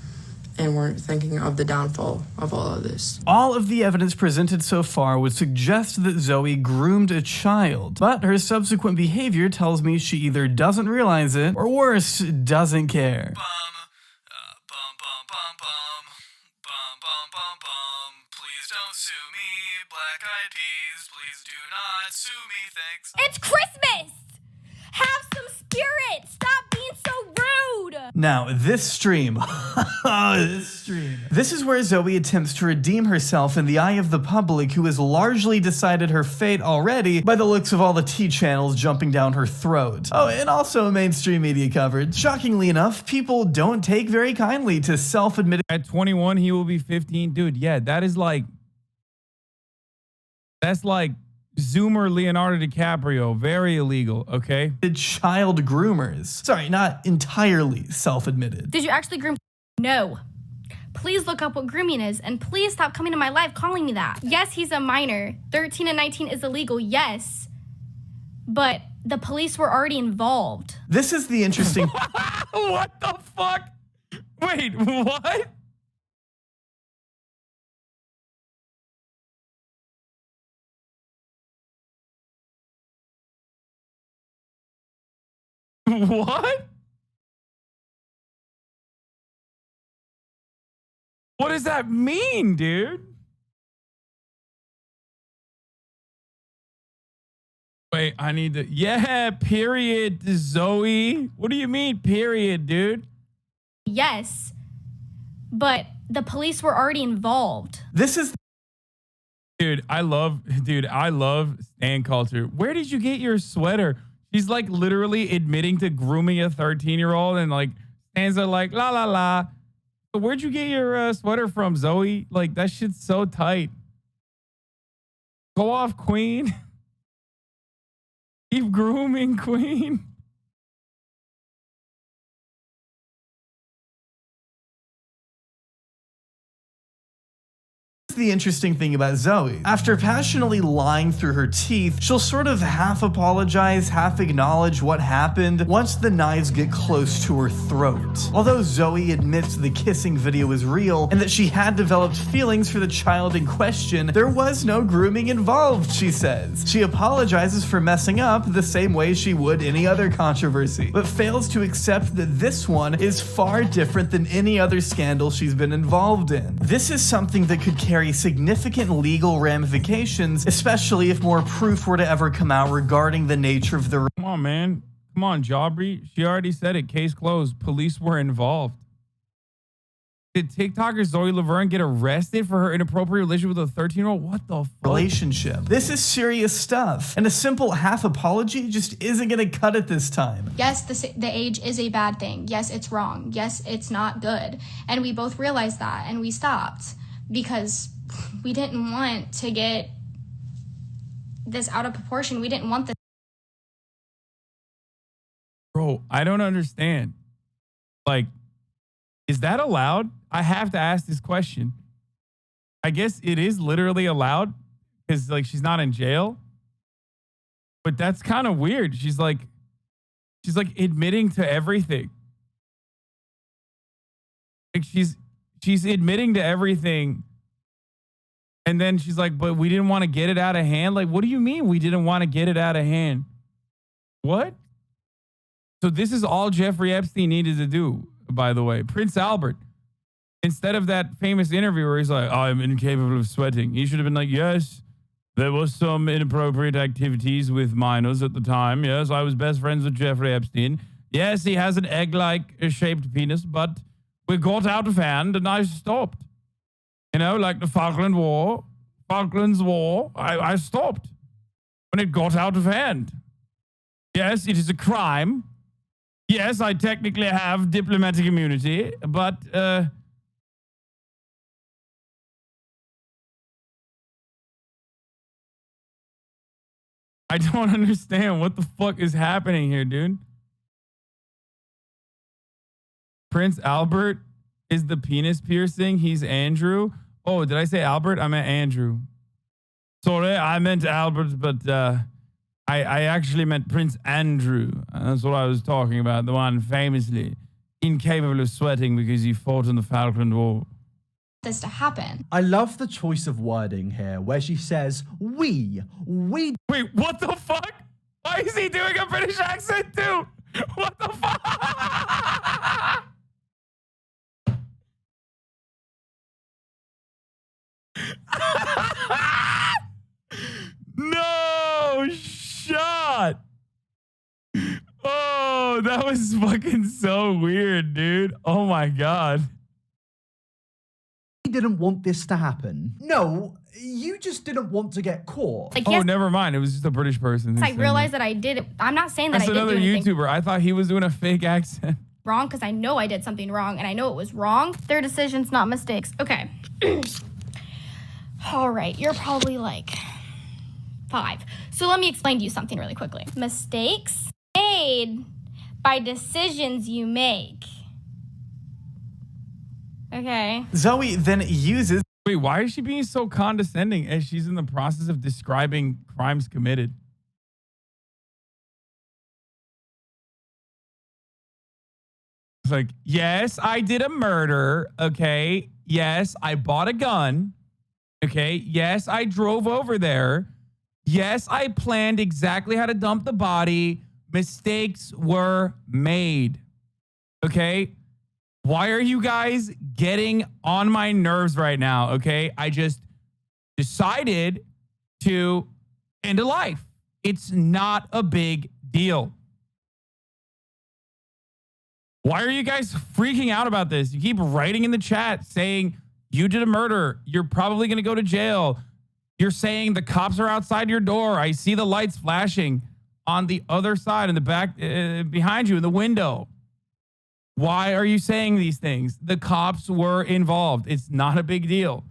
and weren't thinking of the downfall of all of this. All of the evidence presented so far would suggest that Zoe groomed a child, but her subsequent behavior tells me she either doesn't realize it, or worse, doesn't care. Don't sue me, Black Eyed Peas, please do not sue me, thanks. It's Christmas! Have some spirit! Stop being so rude! Now, this stream, this is where Zoe attempts to redeem herself in the eye of the public who has largely decided her fate already by the looks of all the T channels jumping down her throat. Oh, and also mainstream media coverage. Shockingly enough, people don't take very kindly to self-admitted. At 21, he will be 15. Dude, yeah, that's like Zoomer Leonardo DiCaprio. Very illegal, okay? The child groomers. Sorry, not entirely self-admitted. Did you actually groom? No. Please look up what grooming is, and please stop coming to my live calling me that. Yes, he's a minor. 13 and 19 is illegal, yes. But the police were already involved. This is the interesting... What the fuck? Wait, what? What? What does that mean, dude? Wait, I need to. Yeah, period, Zoe. What do you mean, period, dude? Yes, but the police were already involved. This is. Dude, I love stan culture. Where did you get your sweater? She's like literally admitting to grooming a 13-year-old and like stands there like la la la. So where'd you get your sweater from, Zoe? Like that shit's so tight. Go off, queen. Keep grooming, queen. The interesting thing about Zoe. After passionately lying through her teeth, she'll sort of half apologize, half acknowledge what happened once the knives get close to her throat. Although Zoe admits the kissing video is real and that she had developed feelings for the child in question, there was no grooming involved, she says. She apologizes for messing up the same way she would any other controversy, but fails to accept that this one is far different than any other scandal she's been involved in. This is something that could carry significant legal ramifications, especially if more proof were to ever come out regarding the nature of the. Come on, man. Come on, Jawbry. She already said it. Case closed. Police were involved. Did TikToker Zoe Laverne get arrested for her inappropriate relationship with a 13-year-old? What the fuck? Relationship. This is serious stuff, and a simple half apology just isn't gonna cut it this time. Yes, the age is a bad thing. Yes, it's wrong. Yes, it's not good. And we both realized that, and we stopped because we didn't want to get this out of proportion. We didn't want this. Bro, I don't understand. Like, is that allowed? I have to ask this question. I guess it is literally allowed because like she's not in jail. But that's kind of weird. She's like admitting to everything. Like she's admitting to everything. And then she's like, but we didn't want to get it out of hand. Like, what do you mean we didn't want to get it out of hand? What? So this is all Jeffrey Epstein needed to do, by the way. Prince Albert, instead of that famous interview where he's like, I'm incapable of sweating, he should have been like, yes, there was some inappropriate activities with minors at the time. Yes, I was best friends with Jeffrey Epstein. Yes, he has an egg-like shaped penis, but we got out of hand and I stopped. You know, like the Falklands War, I stopped when it got out of hand. Yes, it is a crime. Yes, I technically have diplomatic immunity, but I don't understand what the fuck is happening here, dude. Prince Albert is the penis piercing. He's Andrew. Oh, did I say Albert? I meant Andrew. Sorry, I meant Albert, but I actually meant Prince Andrew. That's what I was talking about. The one famously incapable of sweating because he fought in the Falkland War. This to happen. I love the choice of wording here, where she says, we. Wait, what the fuck? Why is he doing a British accent too? What the fuck? No shot. Oh, that was fucking so weird, dude. Oh my God. You didn't want this to happen. No, you just didn't want to get caught. Like, oh, yes, never mind. It was just a British person. I realized that I did it. I'm not saying that That's I didn't another do anything YouTuber. I thought he was doing a fake accent. wrong because I know I did something wrong and I know it was wrong. Their decisions, not mistakes. Okay. All right. You're probably like 5. So let me explain to you something really quickly. Mistakes made by decisions you make. Okay. Zoe then uses. Wait, why is she being so condescending as she's in the process of describing crimes committed? It's like, yes, I did a murder. Okay. Yes, I bought a gun. Okay. Yes, I drove over there. Yes, I planned exactly how to dump the body. Mistakes were made. Okay. Why are you guys getting on my nerves right now? Okay. I just decided to end a life. It's not a big deal. Why are you guys freaking out about this? You keep writing in the chat saying you did a murder. You're probably going to go to jail. You're saying the cops are outside your door. I see the lights flashing on the other side in the back behind you in the window. Why are you saying these things? The cops were involved. It's not a big deal.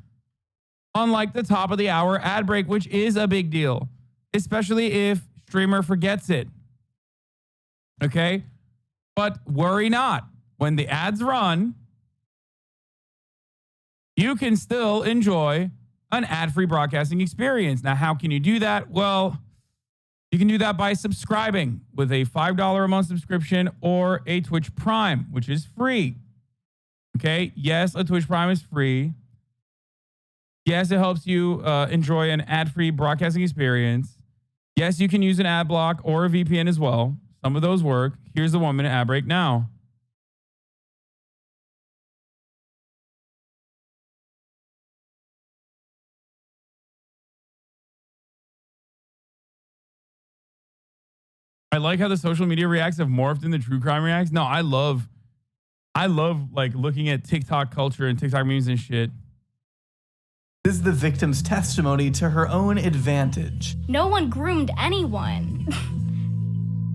Unlike the top of the hour ad break, which is a big deal, especially if streamer forgets it. Okay? But worry not. When the ads run, you can still enjoy an ad-free broadcasting experience. Now, how can you do that? Well, you can do that by subscribing with a $5 a month subscription or a Twitch Prime, which is free. Okay? Yes, a Twitch Prime is free. Yes, it helps you enjoy an ad-free broadcasting experience. Yes, you can use an ad block or a VPN as well. Some of those work. Here's the 1-minute ad break now. I like how the social media reacts have morphed into true crime reacts. No, I love like looking at TikTok culture and TikTok memes and shit. This is the victim's testimony to her own advantage. No one groomed anyone.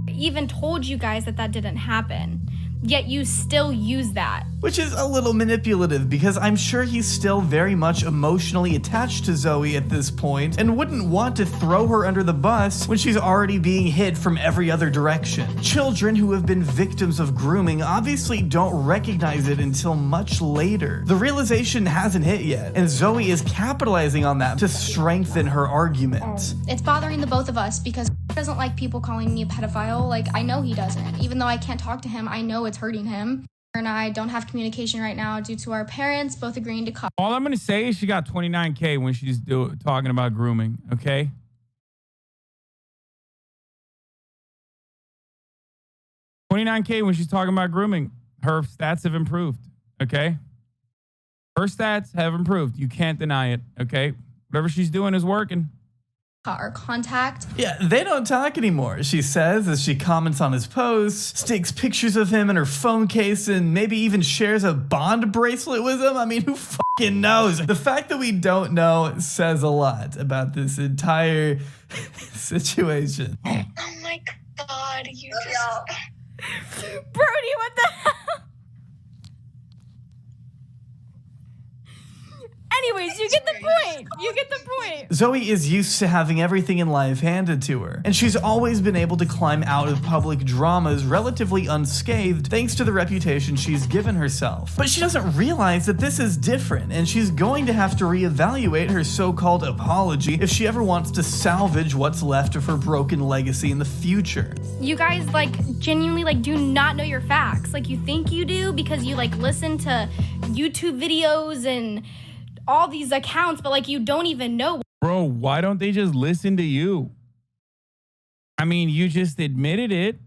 Even told you guys that didn't happen. Yet you still use that. Which is a little manipulative because I'm sure he's still very much emotionally attached to Zoe at this point and wouldn't want to throw her under the bus when she's already being hit from every other direction. Children who have been victims of grooming obviously don't recognize it until much later. The realization hasn't hit yet, and Zoe is capitalizing on that to strengthen her argument. It's bothering the both of us because he doesn't like people calling me a pedophile. Like, I know he doesn't. Even though I can't talk to him, I know it's hurting him. Her and I don't have communication right now due to our parents both agreeing to cut. All I'm going to say is she got 29K when she's talking about grooming, okay? $29K when she's talking about grooming. Her stats have improved, okay? Her stats have improved. You can't deny it, okay? Whatever she's doing is working. Our contact. Yeah, they don't talk anymore, she says as she comments on his posts, sticks pictures of him in her phone case, and maybe even shares a Bond bracelet with him. I mean, who fucking knows? The fact that we don't know says a lot about this entire situation. Oh my god, you just... Brody, what the hell? Anyways, you get the point. You get the point. Zoe is used to having everything in life handed to her, and she's always been able to climb out of public dramas relatively unscathed thanks to the reputation she's given herself. But she doesn't realize that this is different, and she's going to have to reevaluate her so-called apology if she ever wants to salvage what's left of her broken legacy in the future. You guys, like, genuinely, like, do not know your facts. Like, you think you do because you, like, listen to YouTube videos and all these accounts, but like you don't even know. Bro, why don't they just listen to you? I mean, you just admitted it.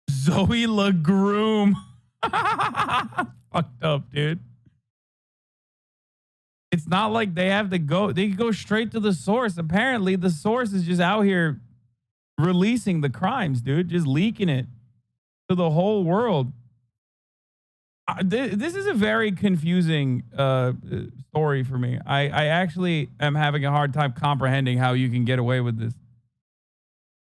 Zoe LaGroom. Fucked up, dude. It's not like they have to go. They can go straight to the source. Apparently, the source is just out here releasing the crimes, dude. Just leaking it to the whole world. This is a very confusing story for me. I actually am having a hard time comprehending how you can get away with this.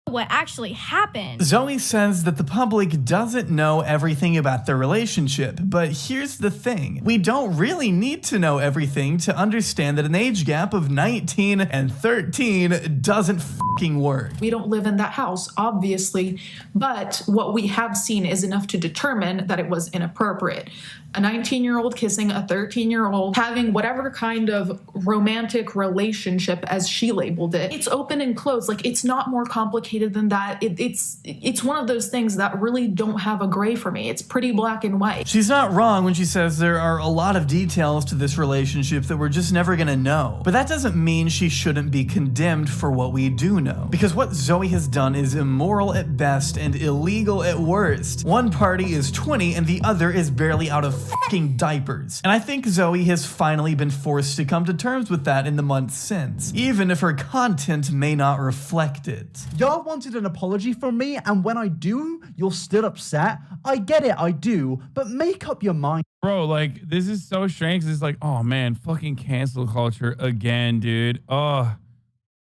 What actually happened. Zoe says that the public doesn't know everything about their relationship, but here's the thing. We don't really need to know everything to understand that an age gap of 19 and 13 doesn't fucking work. We don't live in that house, obviously, but what we have seen is enough to determine that it was inappropriate. A 19-year-old kissing a 13-year-old, having whatever kind of romantic relationship, as she labeled it. It's open and closed. Like, it's not more complicated than that. It's one of those things that really don't have a gray for me. It's pretty black and white. She's not wrong when she says there are a lot of details to this relationship that we're just never gonna know. But that doesn't mean she shouldn't be condemned for what we do know. Because what Zoe has done is immoral at best and illegal at worst. One party is 20 and the other is barely out of fucking diapers. And I think Zoe has finally been forced to come to terms with that in the months since, even if her content may not reflect it. Y'all wanted an apology from me, and when I do, you're still upset. I get it, I do, but make up your mind. Bro, like, this is so strange. It's like, oh man, fucking cancel culture again, dude. Oh,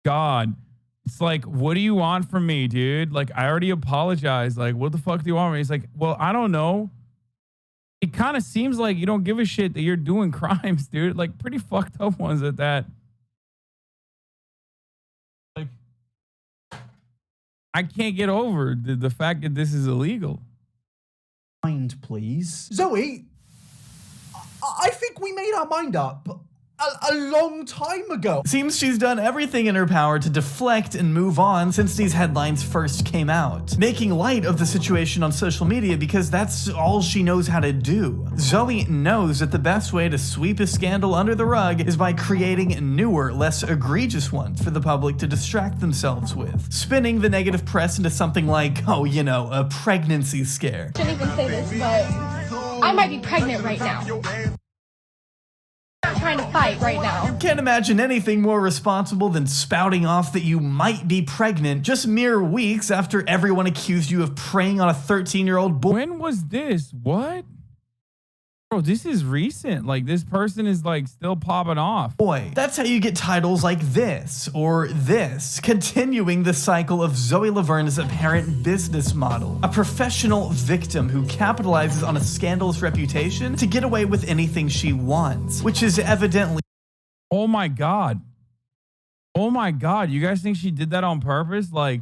God. It's like, what do you want from me, dude? Like, I already apologized. Like, what the fuck do you want from me? It's like, well, I don't know. It kind of seems like you don't give a shit that you're doing crimes, dude. Like, pretty fucked up ones at that. Like, I can't get over the fact that this is illegal. Mind, please. Zoe, I think we made our mind up a long time ago. Seems she's done everything in her power to deflect and move on since these headlines first came out, making light of the situation on social media because that's all she knows how to do. Zoe knows that the best way to sweep a scandal under the rug is by creating newer, less egregious ones for the public to distract themselves with, spinning the negative press into something like, oh, you know, a pregnancy scare. Shouldn't even say this, but I might be pregnant right now. I'm trying to fight right now. Can't imagine anything more responsible than spouting off that you might be pregnant just mere weeks after everyone accused you of preying on a 13-year-old boy. When was this? What? Bro, this is recent. Like, this person is like still popping off. Boy, that's how you get titles like this or this, continuing the cycle of Zoe Laverne's apparent business model. A professional victim who capitalizes on a scandalous reputation to get away with anything she wants, which is evidently... Oh my God. Oh my God. You guys think she did that on purpose? Like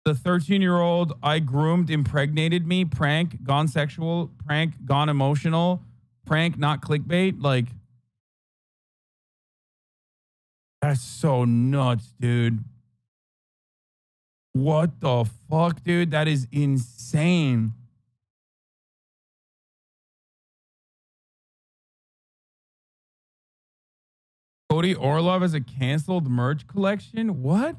the 13-year-old I groomed impregnated me, prank, gone sexual, prank, gone emotional, prank, not clickbait. Like, that's so nuts, dude. What the fuck, dude? That is insane. Cody Orlov has a canceled merch collection? What?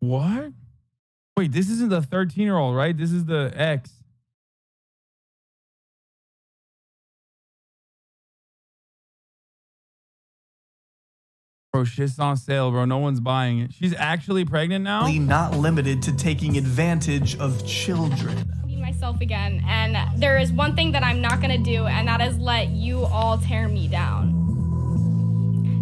What? Wait, this isn't the 13-year-old, right? This is the ex. Bro, shit's on sale, bro. No one's buying it. She's actually pregnant now? Not limited to taking advantage of children. Be myself again, and there is one thing that I'm not gonna do, and that is let you all tear me down.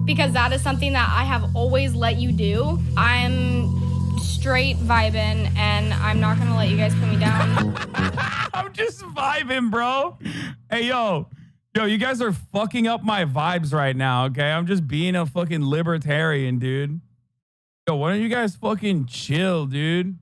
Because that is something that I have always let you do. I'm straight vibing, and I'm not gonna let you guys put me down. I'm just vibing, bro. Hey, yo, you guys are fucking up my vibes right now, okay? I'm just being a fucking libertarian, dude. Yo, why don't you guys fucking chill, dude?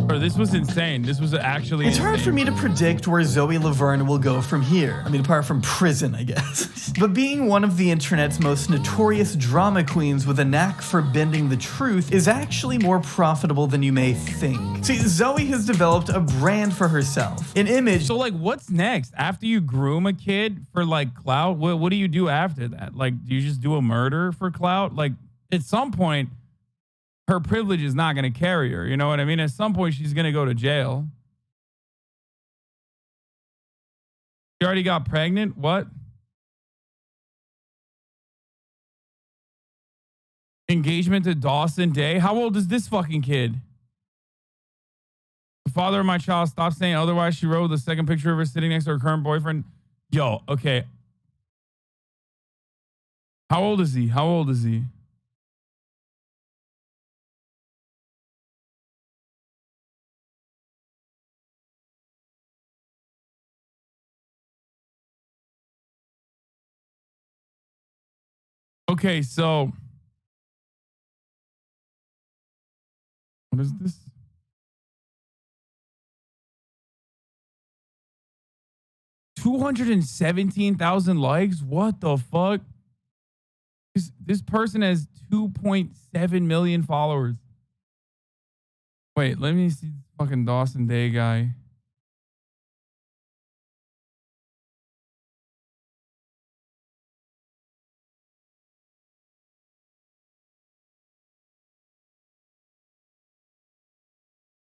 Bro, this was insane. This was actually It's hard for me to predict where Zoe Laverne will go from here. I mean, apart from prison, I guess. But being one of the internet's most notorious drama queens with a knack for bending the truth is actually more profitable than you may think. See, Zoe has developed a brand for herself, an image. So, like, what's next? After you groom a kid for, like, clout, what do you do after that? Like, do you just do a murder for clout? Like, at some point, her privilege is not going to carry her. You know what I mean? At some point, she's going to go to jail. She already got pregnant? What? Engagement to Dawson Day? How old is this fucking kid? The father of my child stopped saying otherwise. She wrote the second picture of her sitting next to her current boyfriend. Yo, okay. How old is he? How old is he? Okay, so what is this? 217,000 likes. What the fuck? This person has 2.7 million followers. Wait, let me see this fucking Dawson Day guy.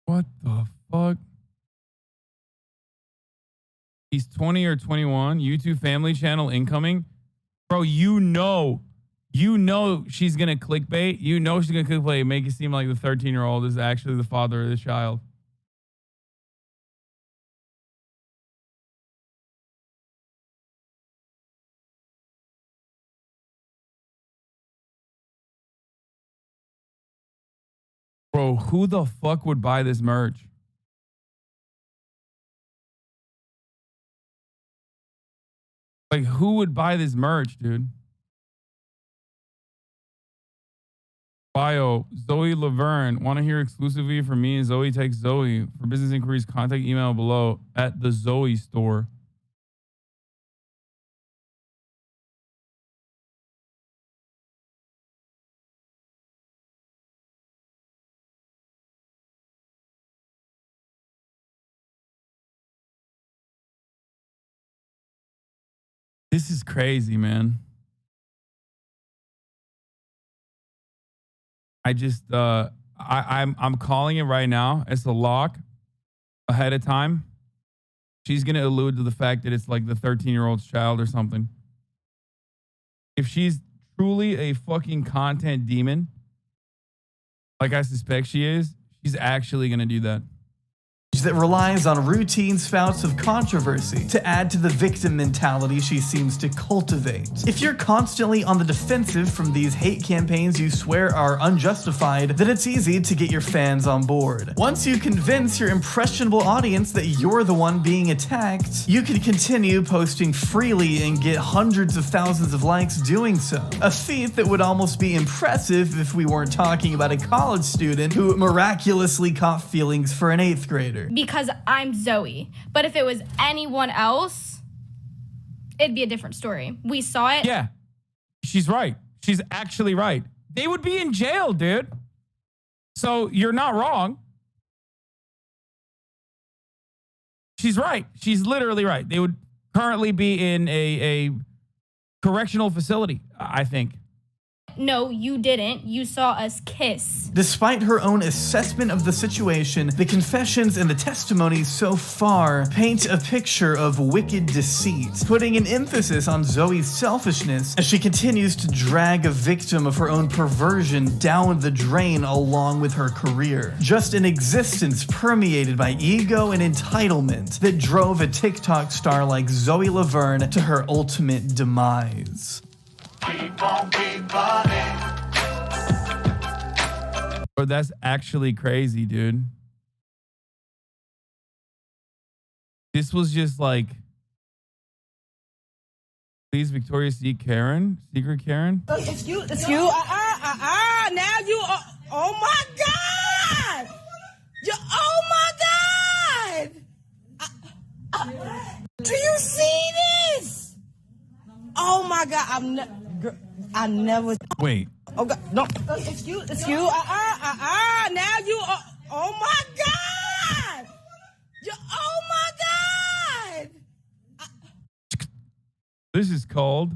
What the fuck? He's 20 or 21. YouTube family channel incoming. Bro, you know she's going to clickbait. You know she's going to clickbait, make it seem like the 13-year-old is actually the father of the child. Bro, who the fuck would buy this merch? Like, who would buy this merch, dude? Bio, Zoe Laverne. Want to hear exclusively from me and Zoe? Text Zoe. For business inquiries, contact email below at the Zoe store. This is crazy, man. I just I'm calling it right now. It's a lock ahead of time. She's gonna allude to the fact that it's like the 13-year-old's child or something. If she's truly a fucking content demon, like I suspect she is, she's actually gonna do that. That relies on routine spouts of controversy to add to the victim mentality she seems to cultivate. If you're constantly on the defensive from these hate campaigns you swear are unjustified, then it's easy to get your fans on board. Once you convince your impressionable audience that you're the one being attacked, you can continue posting freely and get hundreds of thousands of likes doing so. A feat that would almost be impressive if we weren't talking about a college student who miraculously caught feelings for an 8th grader. Because I'm Zoe. But if it was anyone else, it'd be a different story. We saw it. Yeah, she's right. She's actually right. They would be in jail, dude. So you're not wrong. She's right. She's literally right. They would currently be in a correctional facility, I think. No, you didn't. You saw us kiss. Despite her own assessment of the situation, the confessions and the testimonies so far paint a picture of wicked deceit, putting an emphasis on Zoe's selfishness as she continues to drag a victim of her own perversion down the drain along with her career. Just an existence permeated by ego and entitlement that drove a TikTok star like Zoe Laverne to her ultimate demise. Bro, that's actually crazy, dude. This was just like, please, Victoria's Secret Karen. It's you. Now you are. Oh my God! Oh my God! Do you see this? Oh my God! I never. Wait. Oh God! No. It's you. Now you are. Oh my God! Oh my God! This is called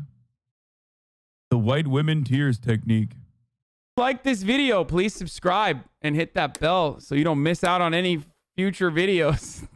the white women tears technique. Like this video, please subscribe and hit that bell so you don't miss out on any future videos.